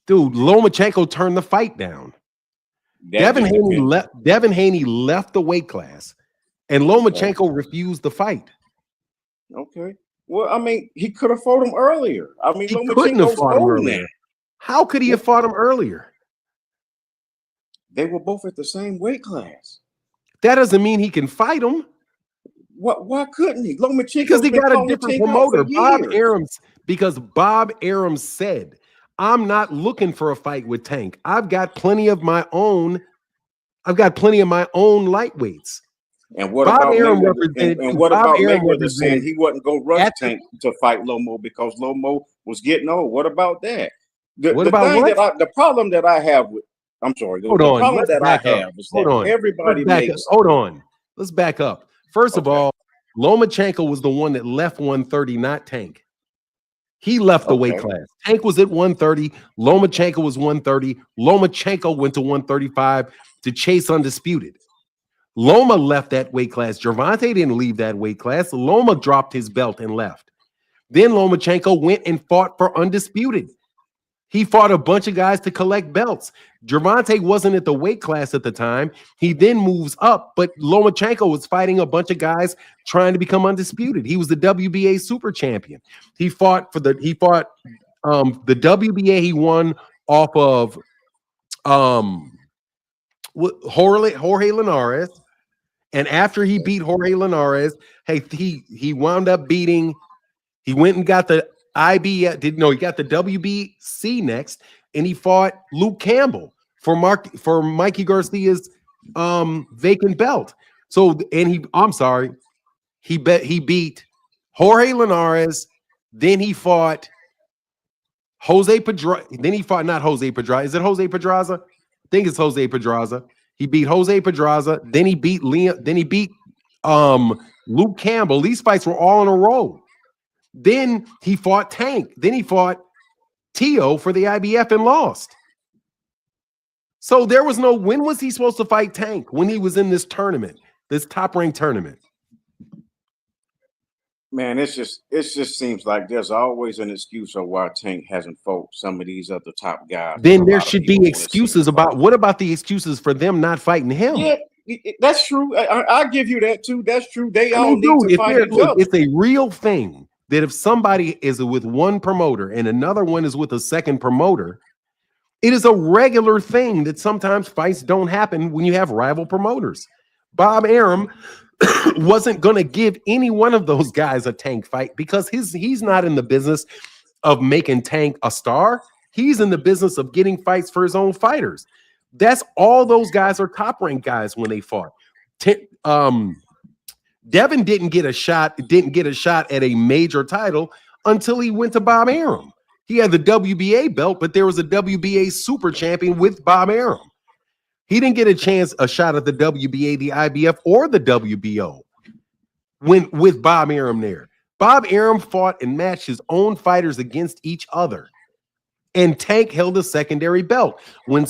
Dude, Lomachenko turned the fight down. Devin Haney left the weight class, and Lomachenko refused the fight. Okay. Well, I mean, he could have fought him earlier. I mean, he couldn't have fought him earlier. How could he have fought him earlier? They were both at the same weight class. That doesn't mean he can fight him. Why couldn't he? Lomachenko, because he got a different promoter, because Bob Arum said, I'm not looking for a fight with Tank. I've got plenty of my own lightweights. And what about Mayweather saying he wasn't going to rush Tank to fight Lomo because Lomo was getting old? What about that? The problem that I have with, I'm sorry, hold on. Problem that I have is that everybody makes. Hold on. Let's back up. First of all, Lomachenko was the one that left 130, not Tank. He left the weight class. Tank was at 130. Lomachenko was 130. Lomachenko went to 135 to chase undisputed. Loma left that weight class. Gervonta didn't leave that weight class. Loma dropped his belt and left. Then Lomachenko went and fought for undisputed. He fought a bunch of guys to collect belts. Gervonta wasn't at the weight class at the time. He then moves up, but Lomachenko was fighting a bunch of guys trying to become undisputed. He was the WBA super champion. He fought the WBA. He won off of Jorge Linares. And after he beat Jorge Linares, he wound up beating. He went and got the he got the WBC next, and he fought Luke Campbell for Mikey Garcia's vacant belt. So, and I'm sorry, He beat Jorge Linares. Then he fought Jose Pedraza. Then he fought not Jose Pedraza. Is it Jose Pedraza? I think it's Jose Pedraza. He beat Jose Pedraza. Then he beat Liam. Then he beat Luke Campbell. These fights were all in a row. Then he fought Tank. Then he fought Tio for the IBF and lost. So there was no, when was he supposed to fight Tank? When he was in this tournament, this top-ranked tournament. Man, it just seems like there's always an excuse of why Tank hasn't fought some of these other top guys. Then there should be excuses about, what about the excuses for them not fighting him? Yeah, that's true. I give you that too. That's true. They all need to fight each other. It's a real thing that if somebody is with one promoter and another one is with a second promoter, it is a regular thing that sometimes fights don't happen when you have rival promoters. Bob Arum wasn't going to give any one of those guys a Tank fight because he's not in the business of making Tank a star. He's in the business of getting fights for his own fighters. That's all those guys are top-ranked guys when they fought. Devin didn't get a shot at a major title until he went to Bob Arum. He had the WBA belt, but there was a WBA super champion with Bob Arum. He didn't get a shot at the WBA, the IBF, or the WBO with Bob Arum there. Bob Arum fought and matched his own fighters against each other. And Tank held a secondary belt. When the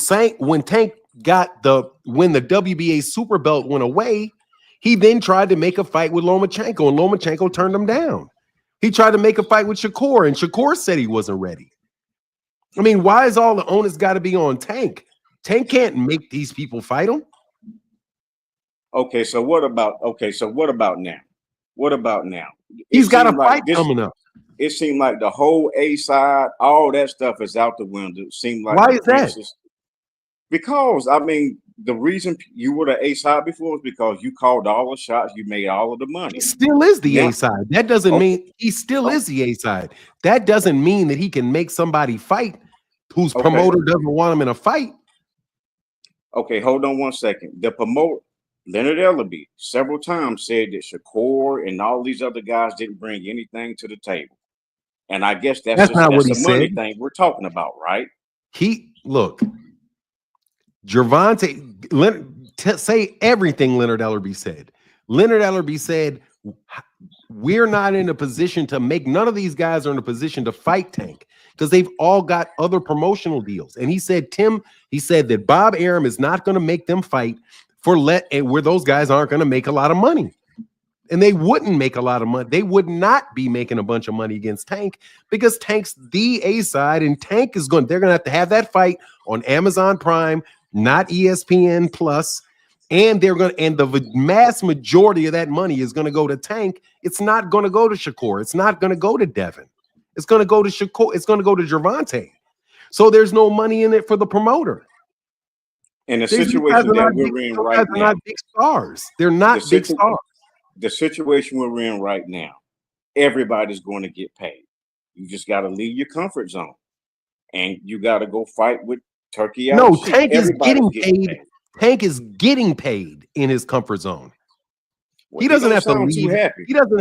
WBA super belt went away, he then tried to make a fight with Lomachenko, and Lomachenko turned him down. He tried to make a fight with Shakur, and Shakur said he wasn't ready. I mean, why is all the onus got to be on Tank? Tank can't make these people fight him. Okay, so what about now? What about now? He's got a fight coming up. It seemed like the whole A side, all that stuff is out the window. It seemed like why is that? Because I mean, the reason you were the A side before is because you called all the shots, you made all of the money. He still is the A side. That doesn't mean he still is the A side. That doesn't mean that he can make somebody fight whose promoter doesn't want him in a fight. Okay, hold on one second. The promoter, Leonard Ellerby, several times said that Shakur and all these other guys didn't bring anything to the table. And I guess that's not what he said. Money thing we're talking about, right? Gervonta, say everything Leonard Ellerby said. Leonard Ellerby said, we're not in a position to make, none of these guys are in a position to fight Tank because they've all got other promotional deals. And he said, he said that Bob Arum is not going to make them fight where those guys aren't going to make a lot of money. And they wouldn't make a lot of money. They would not be making a bunch of money against Tank because Tank's the A side, and Tank is they're going to have that fight on Amazon Prime, not ESPN Plus, and the mass majority of that money is going to go to Tank. It's not going to go to Shakur. It's not going to go to Devin. It's going to go to Shakur. It's going to go to Gervonta. So there's no money in it for the promoter. In the situation that we're in right now, they're not big stars. They're not big stars. The situation we're in right now, everybody's going to get paid. You just got to leave your comfort zone, and you got to go fight with Turkey. No, Tank is getting paid. Tank is getting paid in his comfort zone. Well, he doesn't have to leave. He doesn't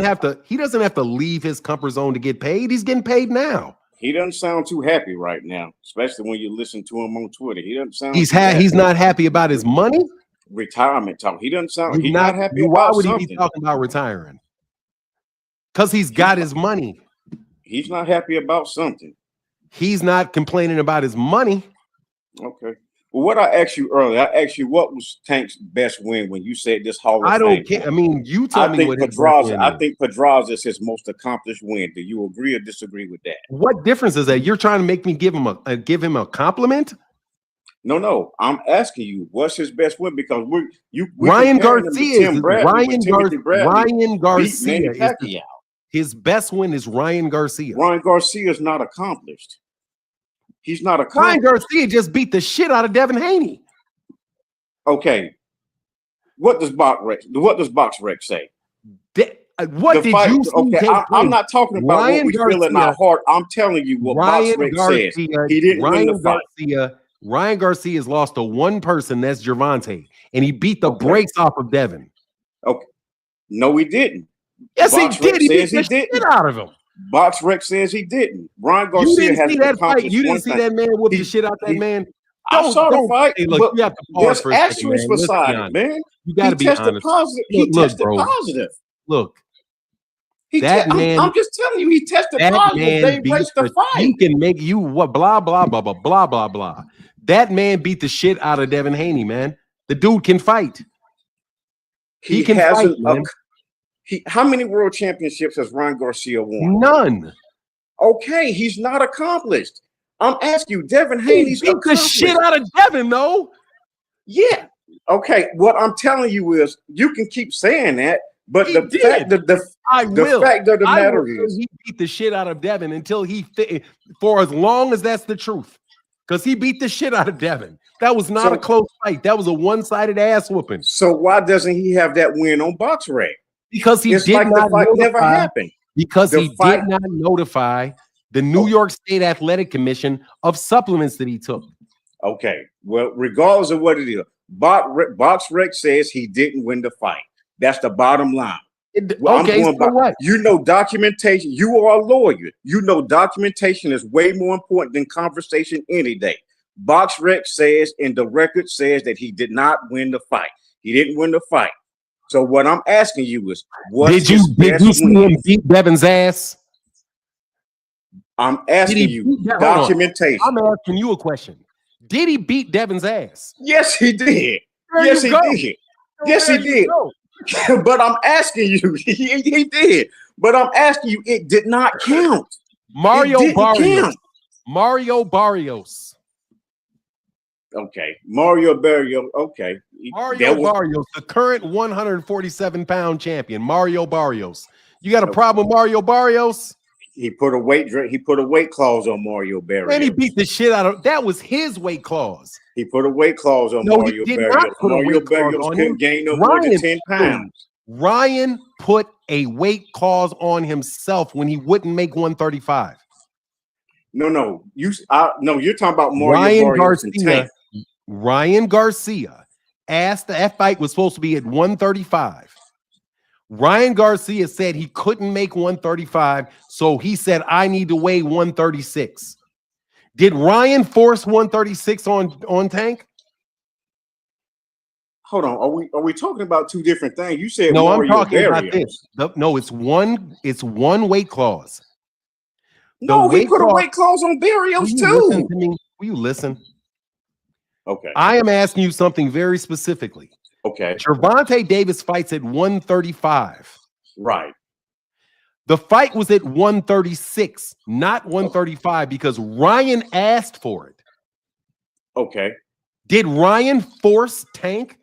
have to leave his comfort zone to get paid. He's getting paid now. He doesn't sound too happy right now, especially when you listen to him on Twitter. He doesn't sound. He's not happy about his money. Retirement talk. He doesn't sound. He's not happy. Why would he be talking about retiring? Because he's got his money. He's not happy about something. He's not complaining about his money. Okay. Well, what I asked you earlier, I asked you what was Tank's best win when you said this Hall of Fame. I don't care. I mean, you tell me what Pedraza. I think Pedraza is his most accomplished win. Do you agree or disagree with that? What difference is that? You're trying to make me give him a compliment? No. I'm asking you, what's his best win? Because Ryan Garcia. His best win is Ryan Garcia. Ryan Garcia is not accomplished. He's not accomplished. Ryan Garcia just beat the shit out of Devin Haney. Okay. What does BoxRec say? What did you see? Okay, I'm not talking about Ryan what we feel in our heart. I'm telling you what BoxRec says. He didn't win the fight. Ryan Garcia's lost to one person, that's Gervonta, and he beat the brakes off of Devin. Okay. No, he didn't. Yes, he Box did. Rec He beat says he the shit didn't. out of him. Box Rec says he didn't. Ryan You Garcia didn't see hasn't that fight. accomplished You one didn't see thing. that man whoop the He- shit out that he- man. I saw the fight. Hey, look, But you have to pause there's for a second, asterisks man. Let's be beside it, honest. man. You got to be tested honest. positive. Look, He tested bro. positive. Look, He that te- man. I'm just telling you, he tested That positive. They man beat erased the fight. You can make you what blah blah blah blah blah blah blah. That man beat the shit out of Devin Haney, man. The dude can fight. He can hasn't. fight, man. How many world championships has Ryan Garcia won? None. Okay, he's not accomplished. I'm asking you, Devin Haney's He beat the shit out of Devin, though. Yeah. Okay. What I'm telling you is, you can keep saying that, but He the did. fact that the fact of the matter is, he beat the shit out of Devin until he fit for as long as that's the truth. Because he beat the shit out of Devin. That was not a close fight. That was a one-sided ass whooping. So why doesn't he have that win on BoxRec? Because he it's did like not the fight notify, never happened. Because he did not notify the New York State Athletic Commission of supplements that he took. Okay. Well, regardless of what it is, BoxRec says he didn't win the fight. That's the bottom line. What? You know, documentation. You are a lawyer. You know, documentation is way more important than conversation any day. BoxRec says, and the record says, that he did not win the fight. He didn't win the fight. So what I'm asking you is, did you see him beat Devin's ass? I'm asking you documentation. I'm asking you a question. Did he beat Devin's ass? Yes, he did. Yes, he did. Yes, he did. But I'm asking you, he did. But I'm asking you, it did not count. Mario Barrios. Okay. Mario Barrios. Okay. Barrios, the current 147-pound champion. Mario Barrios. You got a problem with Mario Barrios? He put a weight clause on Mario Barrios. And he beat the shit out of that was his weight clause. He put a weight clause on Mario Barrios. Mario Barrios couldn't gain no more than 10 pounds. Ryan put a weight clause on himself when he wouldn't make 135. No. You're talking about Mario Barrios and Tank. Ryan Garcia asked that fight was supposed to be at 135. Ryan Garcia said he couldn't make 135, so he said, I need to weigh 136. Did Ryan force 136 on Tank? Hold on. Are we talking about two different things? You said no, Mario I'm talking Barrios. about this. No, it's one weight clause. No, he put a weight clause on Barrios too. Will you listen? Okay. I am asking you something very specifically. Okay. Gervonta Davis fights at 135. Right. The fight was at 136, not 135, because Ryan asked for it. Okay. Did Ryan force Tank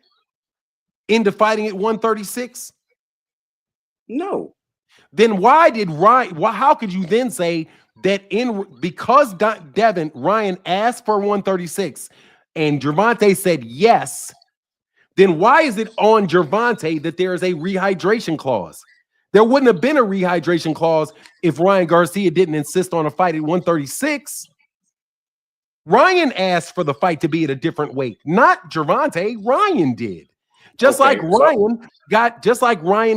into fighting at 136? No. Then why did Ryan? How could you then say that because Ryan asked for 136 and Gervonta said yes? Then why is it on Gervonta that there is a rehydration clause? There wouldn't have been a rehydration clause if Ryan Garcia didn't insist on a fight at 136. Ryan asked for the fight to be at a different weight, not Gervonta. Ryan did. Just like Ryan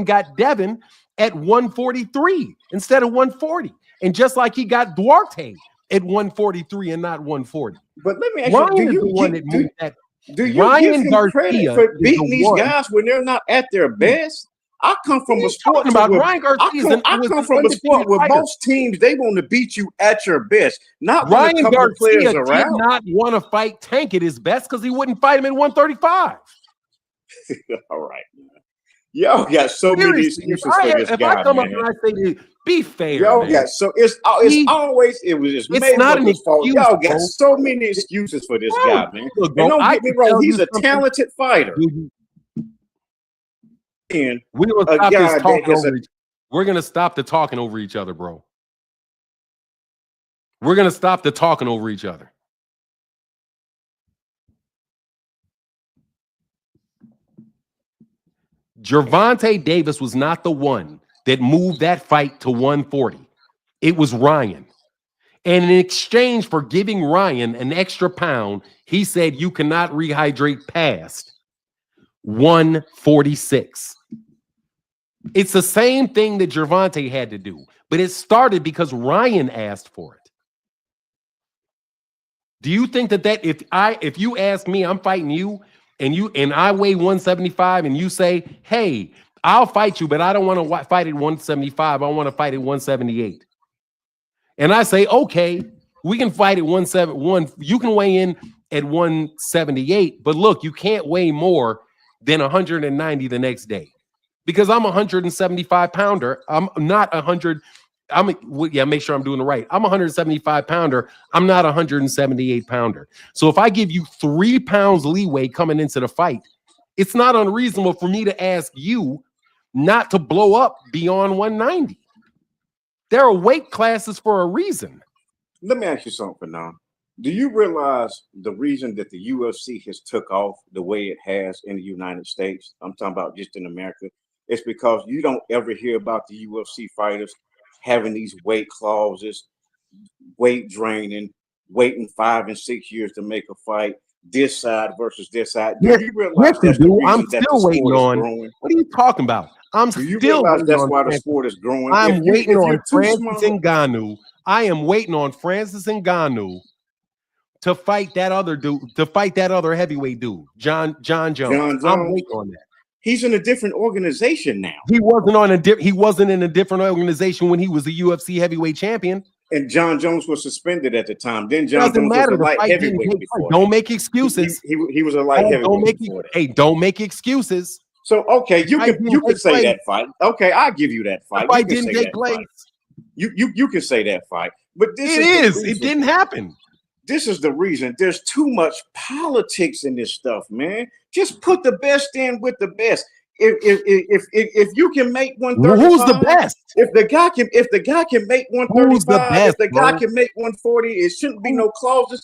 got Devin at 143 instead of 140. And just like he got Duarte at 143 and not 140. But let me ask you, do you give him credit for beating these guys when they're not at their best? I come from a sport where most teams, they want to beat you at your best, not when a couple of players are out. Did not want to fight Tank at his best because he wouldn't fight him at 135. All right. Y'all got so many excuses for this guy. If I come up and I say, be fair, y'all got it's not an excuse. Y'all got so many excuses for this guy, man. And don't get me wrong, he's a talented fighter. We're gonna stop the talking over each other, bro. We're gonna stop the talking over each other. Gervonta Davis was not the one that moved that fight to 140. It was Ryan. And in exchange for giving Ryan an extra pound, he said you cannot rehydrate past 146. It's the same thing that Gervonta had to do, but it started because Ryan asked for it. Do you think that if you ask me, I'm fighting you, and I weigh 175, and you say, hey, I'll fight you, but I don't want to fight at 175. I want to fight at 178. And I say, okay, we can fight at 171. You can weigh in at 178, but look, you can't weigh more than 190 the next day because I'm a 175 pounder. I'm not 100. Make sure I'm doing it right. I'm a 175 pounder. I'm not a 178 pounder. So if I give you 3 pounds leeway coming into the fight, it's not unreasonable for me to ask you not to blow up beyond 190. There are weight classes for a reason. Let me ask you something now. Do you realize the reason that the UFC has took off the way it has in the United States? I'm talking about just in America. It's because you don't ever hear about the UFC fighters having these weight clauses, weight draining, waiting 5 and 6 years to make a fight, this side versus this side. Do you realize that's the reason I'm that still the waiting sport on. is growing? What are you talking about? Do you realize that's why the sport is growing? I'm waiting on Francis Ngannou. I am waiting on Francis Ngannou to fight that other dude, to fight that other heavyweight dude, John Jones. I'm waiting on that. He's in a different organization now. He wasn't in a different organization when he was a UFC heavyweight champion. And John Jones was suspended at the time. Then John Jones was a light heavyweight before. Don't make excuses. He was a light heavyweight before that. Hey, don't make excuses. So okay, you can say that fight. Okay, I'll give you that fight. I didn't take place. You can say that fight, but it didn't happen. This is the reason. There's too much politics in this stuff, man. Just put the best in with the best. If you can make 135, who's the best? If the guy can make 135, if the guy can make 140, it shouldn't be no clauses.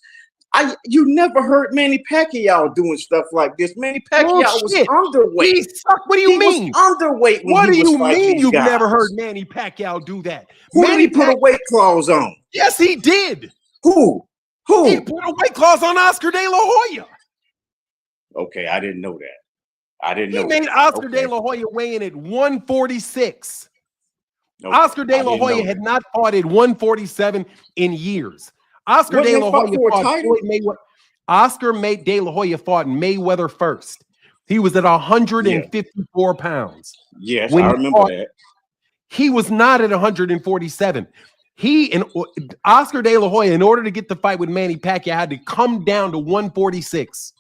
You never heard Manny Pacquiao doing stuff like this. Manny Pacquiao was underweight. He sucked. What do you mean? Underweight. What do you mean you've never heard Manny Pacquiao do that? Who did he put a weight clause on? Yes, he did. Who? He put a weight clause on Oscar De La Hoya. Okay, I didn't know that. He made Oscar De La Hoya weigh in at 146. Okay. Oscar De La Hoya had not fought at 147 in years. Oscar De La Hoya fought Floyd Mayweather. Oscar De La Hoya fought Mayweather first. He was at 154 pounds. Yes, I remember that. He was not at 147. Oscar De La Hoya, in order to get the fight with Manny Pacquiao, had to come down to 146.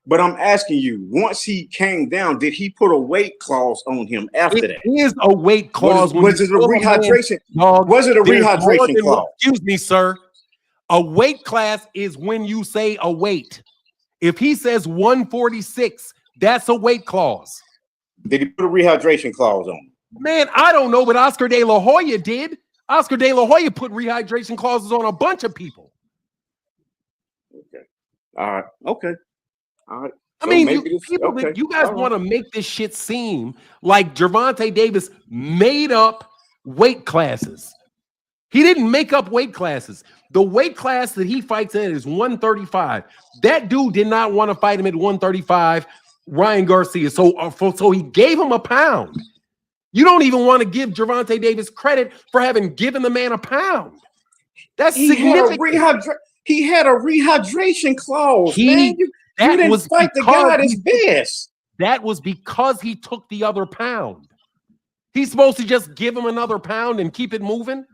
But I'm asking you, once he came down, did he put a weight clause on him after that? It is a weight clause. Was it a rehydration? Was it a rehydration clause? Excuse me, sir. A weight class is when you say a weight. If he says 146, that's a weight clause. Did he put a rehydration clause on him? Man, I don't know, but Oscar De La Hoya did. Oscar De La Hoya put rehydration clauses on a bunch of people. Okay. All right. Okay. All right. I mean, you guys want to make this shit seem like Gervonta Davis made up weight classes. He didn't make up weight classes. The weight class that he fights in is 135. That dude did not want to fight him at 135, Ryan Garcia. So he gave him a pound. You don't even want to give Gervonta Davis credit for having given the man a pound. That's significant. He had a rehydration clause, man. You didn't fight the guy at his best. That was because he took the other pound. He's supposed to just give him another pound and keep it moving?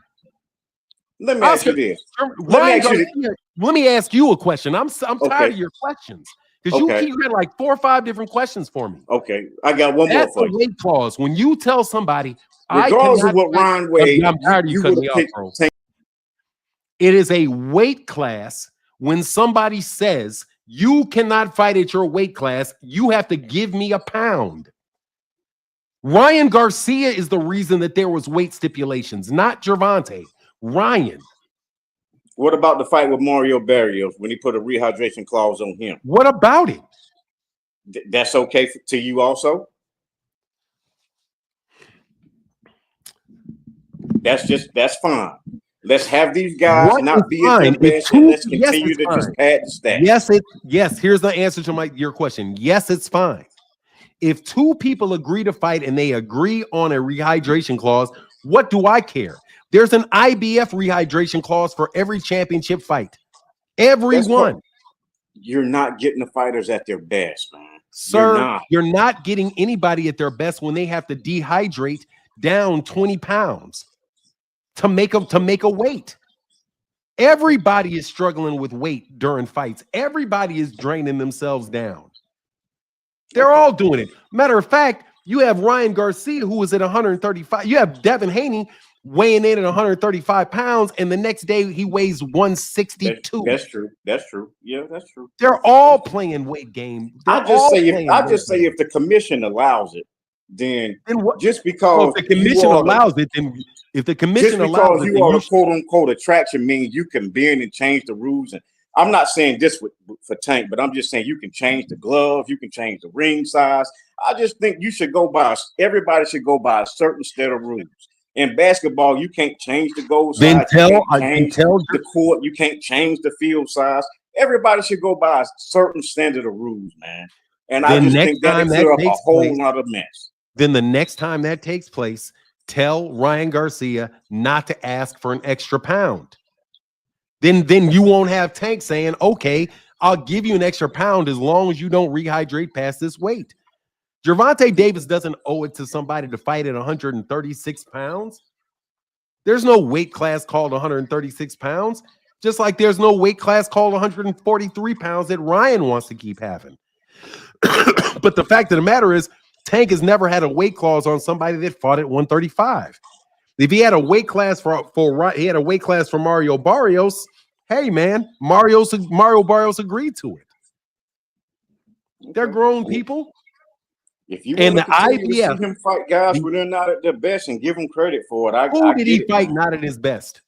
Let me ask you this. Let me ask you a question. I'm tired of your questions. Because you had like 4 or 5 different questions for me. Okay, I got one more for you. That's a weight clause. When you tell somebody, regardless of what Ryan weighed, I'm tired of you cutting me off, bro. It is a weight class when somebody says you cannot fight at your weight class, you have to give me a pound. Ryan Garcia is the reason that there was weight stipulations, not Gervonta. Ryan. What about the fight with Mario Barrios when he put a rehydration clause on him? What about it? That's okay to you also? That's fine. Let's have these guys not be at their best and let's continue to just pad the stats. Yes, here's the answer to your question. Yes, it's fine. If two people agree to fight and they agree on a rehydration clause, what do I care? There's an IBF rehydration clause for every championship fight. Everyone. You're not getting the fighters at their best, man. Sir, you're not getting anybody at their best when they have to dehydrate down 20 pounds to make a weight. Everybody is struggling with weight during fights. Everybody is draining themselves down. They're all doing it. Matter of fact, you have Ryan Garcia, who was at 135. You have Devin Haney weighing in at 135 pounds, and the next day he weighs 162. That's true. That's true. Yeah, that's true. They're all playing weight game. I just say if the commission allows it, then what? Just because well, if the commission allows it, then if the commission allows it, you are the quote unquote attraction means you can bend and change the rules. And I'm not saying this for Tank, but I'm just saying you can change the glove, you can change the ring size. I just think you should go by. Everybody should go by a certain set of rules. In basketball, you can't change the goal size. Then tell the court. You can't change the field size. Everybody should go by a certain standard of rules, man. And I just think that clear up a whole lot of mess. Then the next time that takes place, tell Ryan Garcia not to ask for an extra pound. Then you won't have Tank saying, okay, I'll give you an extra pound as long as you don't rehydrate past this weight. Gervonta Davis doesn't owe it to somebody to fight at 136 pounds. There's no weight class called 136 pounds, just like there's no weight class called 143 pounds that Ryan wants to keep having. But the fact of the matter is, Tank has never had a weight clause on somebody that fought at 135. If he had a weight class for Mario Barrios, hey man, Mario Barrios agreed to it. They're grown people. If you want to see him fight guys when they're not at their best and give him credit for it, who did he fight not at his best?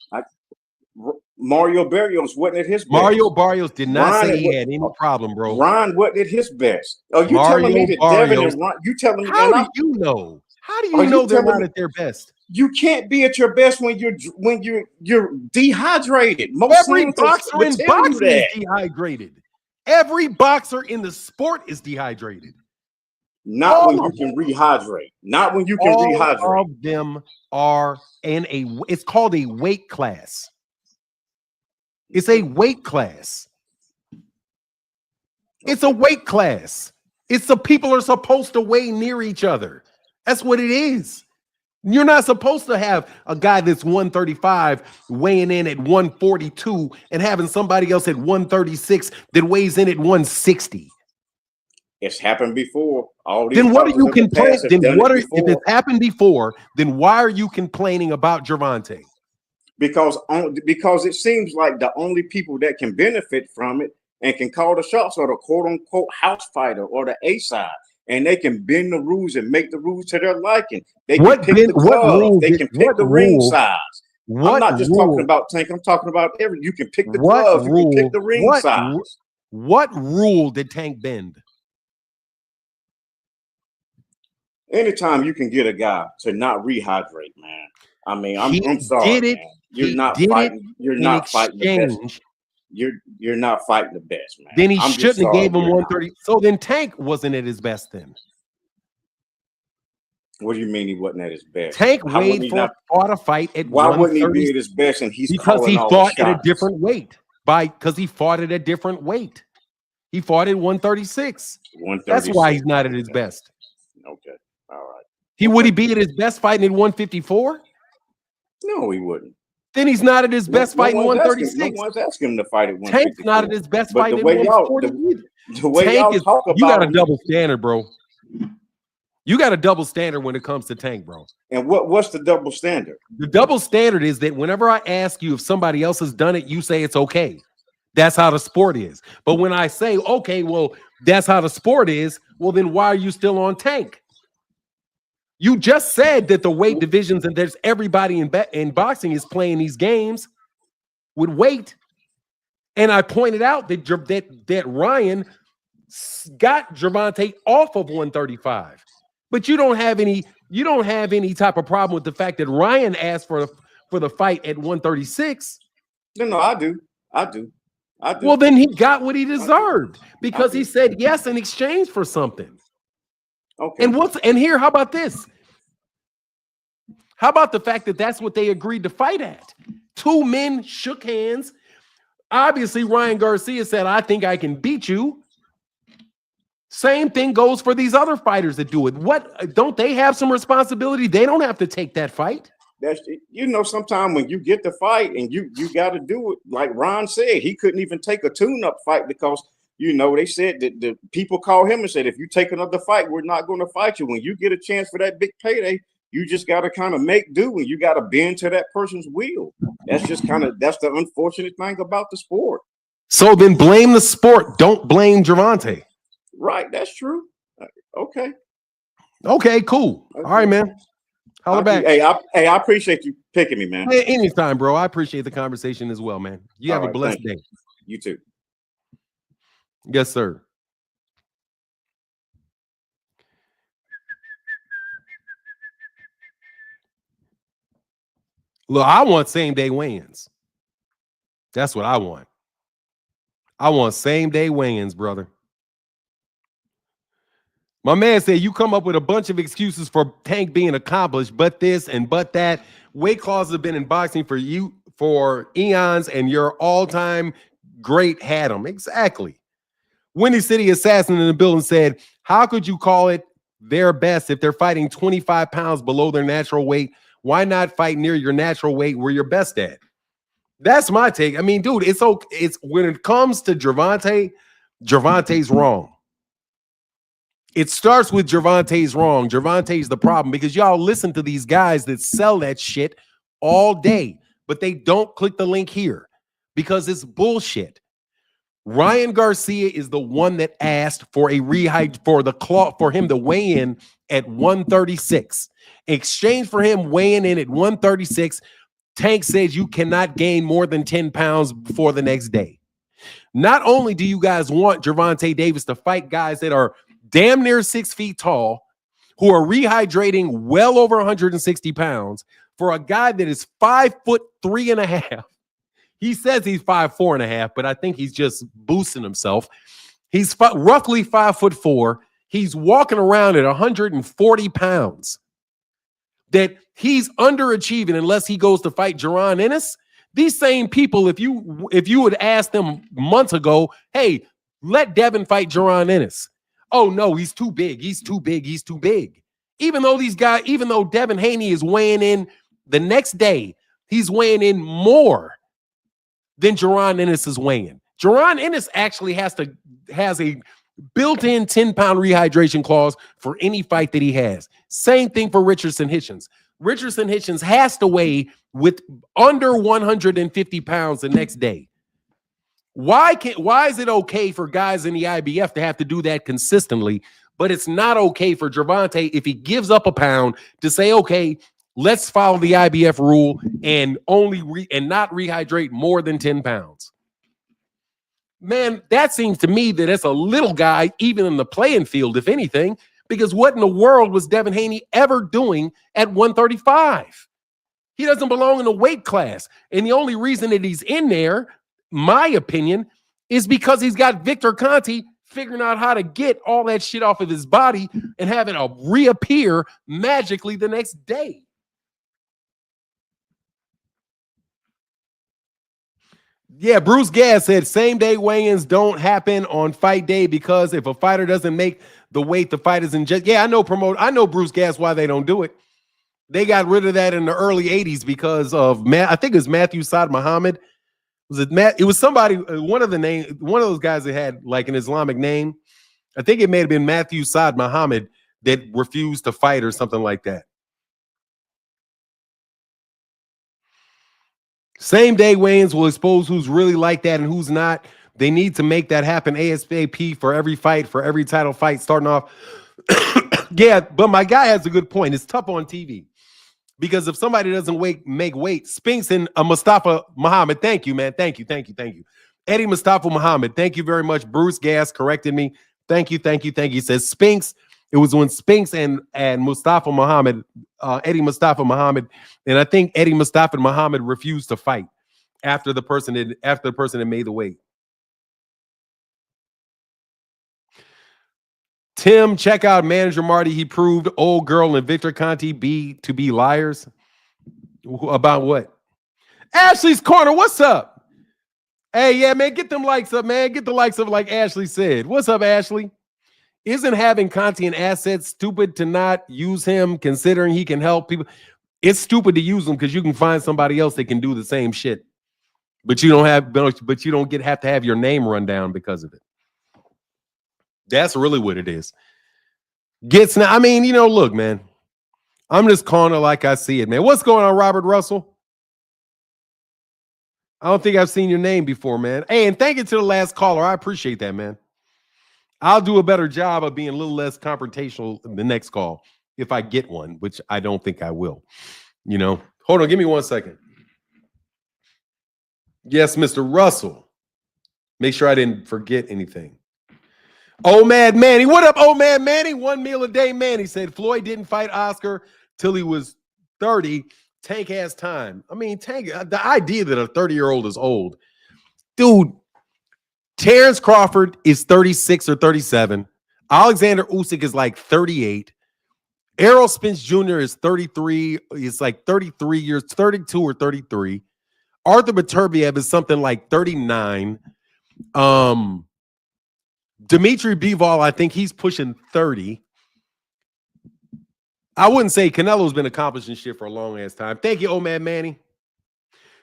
Mario Barrios wasn't at his best. Mario Barrios did not say he had any problem, bro. Ron wasn't at his best. Oh, you telling me that Devin and Ron? You telling me? How do you know? How do you know they're not at their best? You can't be at your best when you're dehydrated. Every boxer in boxing is dehydrated. Every boxer in the sport is dehydrated. Not when you can rehydrate. Not when you can rehydrate. All of them are in it's called a weight class. It's a weight class. It's a weight class. It's the people are supposed to weigh near each other. That's what it is. You're not supposed to have a guy that's 135 weighing in at 142 and having somebody else at 136 that weighs in at 160. It's happened before. Then what are you complaining? If it's happened before, then why are you complaining about Gervonta? Because it seems like the only people that can benefit from it and can call the shots are the quote unquote house fighter or the A side. And they can bend the rules and make the rules to their liking. They can pick the glove. They can pick the ring size. I'm not just talking about Tank. I'm talking about you can pick the gloves. You can pick the ring size. What rule did Tank bend? Anytime you can get a guy to not rehydrate, man. I mean, I'm sorry, man. You're not fighting. You're not fighting the best. You're not fighting the best, man. Then he shouldn't have gave him 130. So then Tank wasn't at his best then. What do you mean he wasn't at his best? Tank fought a fight at 130. Why wouldn't he be at his best? And because he fought at a different weight. Because he fought at a different weight. He fought at 136. That's why he's not at his best. Okay. All right. Would he be at his best fighting at 154? No, he wouldn't. Then he's not at his best fighting 136. No one's asking him to fight at 154. Tank's not at his best fighting at 140 either. The way y'all talk about you got a double standard, bro. You got a double standard when it comes to Tank, bro. And what's the double standard? The double standard is that whenever I ask you if somebody else has done it, you say it's okay. That's how the sport is. But when I say, okay, well, that's how the sport is, well, then why are you still on Tank? You just said that the weight divisions and there's everybody in boxing is playing these games with weight. And I pointed out that Ryan got Gervonta off of 135. But you don't have any type of problem with the fact that Ryan asked for the fight at 136. No, I do. Well, then he got what he deserved because he said yes in exchange for something. Okay. And here, how about this? How about the fact that that's what they agreed to fight at? Two men shook hands. Obviously, Ryan Garcia said, I think I can beat you. Same thing goes for these other fighters that do it. What, don't they have some responsibility? They don't have to take that fight. That's, you know, sometimes when you get the fight and you got to do it, like Ron said, he couldn't even take a tune-up fight because, you know, they said that the people called him and said, if you take another fight, we're not going to fight you. When you get a chance for that big payday, you just got to kind of make do, and you got to bend to that person's will. That's just that's the unfortunate thing about the sport. So then blame the sport. Don't blame Gervonta. Right. That's true. Okay. Okay, cool. Okay. All right, man. Holla back. Hey, I appreciate you picking me, man. Hey, anytime, bro. I appreciate the conversation as well, man. You have a blessed day. You too. Yes, sir. Look, I want same-day weigh-ins. That's what I want. I want same-day weigh-ins, brother. My man said you come up with a bunch of excuses for Tank being accomplished, but this and but that. Weight classes have been in boxing for you for eons, and your all-time great had them. Exactly. Windy City Assassin in the building said, how could you call it their best if they're fighting 25 pounds below their natural weight? Why not fight near your natural weight where you're best at? That's my take. I mean, dude, it's okay. It's when it comes to Gervonta, Gervonta's wrong. It starts with Gervonta's wrong. Gervonta's the problem because y'all listen to these guys that sell that shit all day, but they don't click the link here because it's bullshit. Ryan Garcia is the one that asked for a for him to weigh in at 136. In exchange for him weighing in at 136, Tank says you cannot gain more than 10 pounds before the next day. Not only do you guys want Gervonta Davis to fight guys that are damn near 6 feet tall, who are rehydrating well over 160 pounds, for a guy that is 5'3.5". He says he's 5'4.5", but I think he's just boosting himself. He's roughly 5'4". He's walking around at 140 pounds. That he's underachieving unless he goes to fight Jaron Ennis. These same people, if you would ask them months ago, hey, let Devin fight Jaron Ennis. Oh no, he's too big. He's too big. He's too big. Even though Devin Haney is weighing in the next day, he's weighing in more than Jaron Ennis is weighing. Jaron Ennis actually has a built-in 10-pound rehydration clause for any fight that he has. Same thing for Richardson Hitchens. Richardson Hitchens has to weigh with under 150 pounds the next day. Why is it okay for guys in the IBF to have to do that consistently, but it's not okay for Gervonta if he gives up a pound to say, okay, let's follow the IBF rule and not rehydrate more than 10 pounds. Man, that seems to me that it's a little guy, even in the playing field, if anything, because what in the world was Devin Haney ever doing at 135? He doesn't belong in the weight class. And the only reason that he's in there, my opinion, is because he's got Victor Conte figuring out how to get all that shit off of his body and having it reappear magically the next day. Yeah, Bruce Gass said same-day weigh-ins don't happen on fight day because if a fighter doesn't make the weight, the fight isn't just. Yeah, I know Bruce Gass why they don't do it. They got rid of that in the early 80s because of I think it was Matthew Saad Muhammad. Was it Matt? It was somebody, one of those guys that had like an Islamic name. I think it may have been Matthew Saad Muhammad that refused to fight or something like that. Same day weigh-ins will expose who's really like that and who's not. They need to make that happen ASAP for every fight, for every title fight starting off. Yeah, but my guy has a good point. It's tough on TV because if somebody doesn't make weight, Spinks and Mustafa Muhammad, thank you, man. Thank you. Eddie Mustafa Muhammad, thank you very much. Bruce Gass corrected me. Thank you. He says Spinks. It was when Spinks and Mustafa Muhammad, Eddie Mustafa Muhammad, and I think Eddie Mustafa Muhammad refused to fight after the person had made the weight. Tim, check out manager Marty. He proved old girl and Victor Conti to be liars. About what? Ashley's Corner, what's up? Hey, yeah, man, get them likes up, man. Get the likes up like Ashley said. What's up, Ashley? Isn't having Conti and assets stupid to not use him, considering he can help people? It's stupid to use him because you can find somebody else that can do the same shit, but you don't have to have your name run down because of it. That's really what it is. I mean, look, man. I'm just calling it like I see it, man. What's going on, Robert Russell? I don't think I've seen your name before, man. Hey, and thank you to the last caller. I appreciate that, man. I'll do a better job of being a little less confrontational in the next call if I get one, which I don't think I will. Hold on, give me 1 second. Yes, Mr. Russell. Make sure I didn't forget anything. Oh, Mad Manny. What up, oh, Mad Manny? 1 meal a day, Manny said Floyd didn't fight Oscar till he was 30. Tank has time. I mean, Tank, the idea that a 30-year-old is old. Dude, Terrence Crawford is 36 or 37. Alexander Usyk is like 38. Errol Spence Jr. is 33. He's like 33 years, 32 or 33. Arthur Beterbiev is something like 39. Dimitri Bivol, I think he's pushing 30. I wouldn't say Canelo's been accomplishing shit for a long ass time. Thank you, Omad Manny.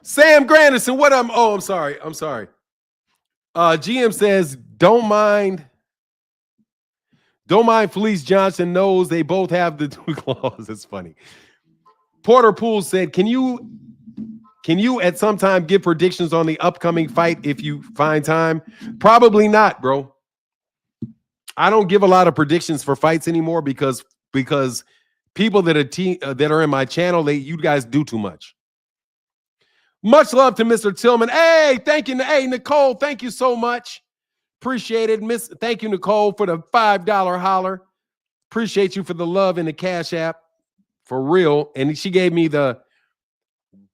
Sam Granderson, what up? Oh, I'm sorry. GM says, don't mind Felice Johnson knows they both have the two claws. It's funny. Porter Poole said, can you at some time give predictions on the upcoming fight if you find time? Probably not, bro. I don't give a lot of predictions for fights anymore because people that are in my channel, you guys do too much. Much love to Mr. Tillman. Hey, thank you. Hey, Nicole, thank you so much. Appreciate it. Thank you, Nicole, for the $5 holler. Appreciate you for the love in the Cash App. For real. And she gave me the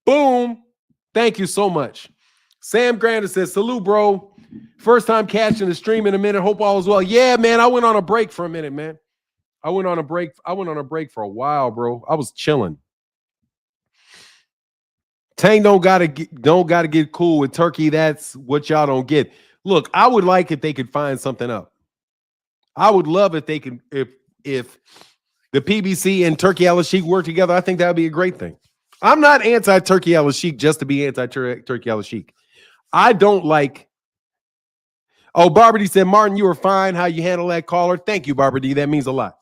boom. Thank you so much. Sam Grander says, salute, bro. First time catching the stream in a minute. Hope all is well. Yeah, man. I went on a break for a minute, man. I went on a break for a while, bro. I was chilling. Tank don't gotta get cool with Turkey. That's what y'all don't get. Look, I would like if they could find something up. I would love if they could, if the PBC and Turkey Al-Sheikh work together. I think that would be a great thing. I'm not anti-Turkey Al-Sheikh just to be anti-Turkey Al-Sheikh. I don't like. Oh, Barbara D said, Martin, you were fine. How you handle that caller? Thank you, Barbara D. That means a lot.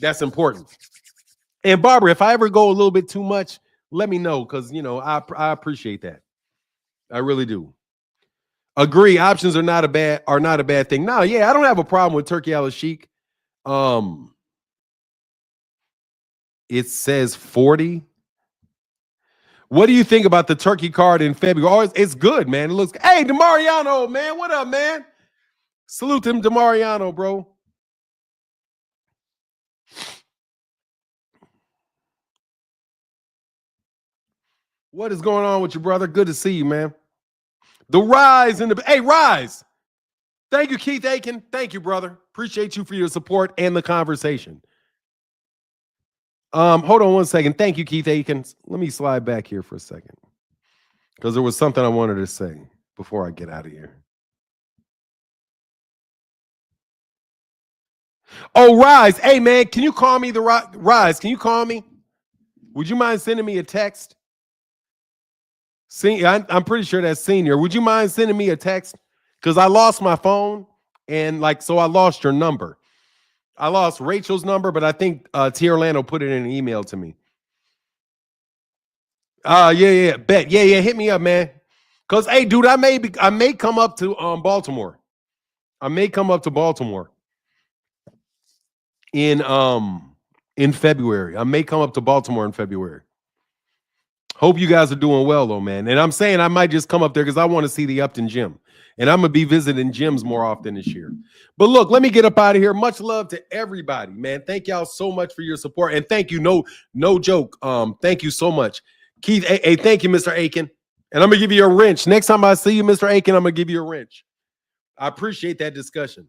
That's important. And Barbara, if I ever go a little bit too much, let me know because I appreciate that. I really do. Agree. Options are not a bad thing. No, yeah, I don't have a problem with Turkey Al-Sheikh. It says 40. What do you think about the Turkey card in February? Oh, it's good, man. It looks. Hey, DeMariano, man, what up, man? Salute him, DeMariano, bro. What is going on with you, brother? Good to see you, man. The Rise in the. Hey, Rise. Thank you, Keith Aiken. Thank you, brother. Appreciate you for your support and the conversation. Hold on 1 second. Thank you, Keith Aiken. Let me slide back here for a second because there was something I wanted to say before I get out of here. Oh, Rise. Hey, man, can you call me the Rise? Can you call me? Would you mind sending me a text? I'm pretty sure that's Senior. Would you mind sending me a text? Because I lost my phone and so I lost your number. I lost Rachel's number, but I think T. Orlando put it in an email to me. Yeah, bet. Yeah, hit me up, man. Because, hey, dude, I may come up to Baltimore. I may come up to Baltimore in February. I may come up to Baltimore in February. Hope you guys are doing well, though, man. And I'm saying I might just come up there because I want to see the Upton Gym. And I'm going to be visiting gyms more often this year. But look, let me get up out of here. Much love to everybody, man. Thank y'all so much for your support. And thank you. No joke. Thank you so much. Keith, hey, thank you, Mr. Aiken. And I'm going to give you a wrench. Next time I see you, Mr. Aiken, I'm going to give you a wrench. I appreciate that discussion.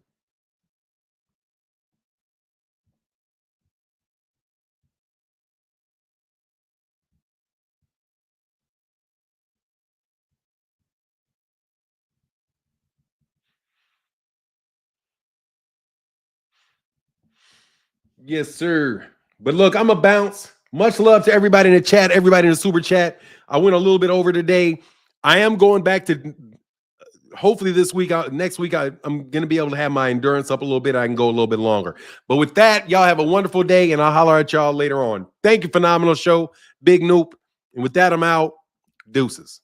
Yes, sir. But look, I'm a bounce. Much love to everybody in the chat, everybody in the super chat. I went a little bit over today. I am going back to hopefully this week, next week, I'm going to be able to have my endurance up a little bit. I can go a little bit longer. But with that, y'all have a wonderful day, and I'll holler at y'all later on. Thank you, Phenomenal Show, Big Noop. And with that, I'm out. Deuces.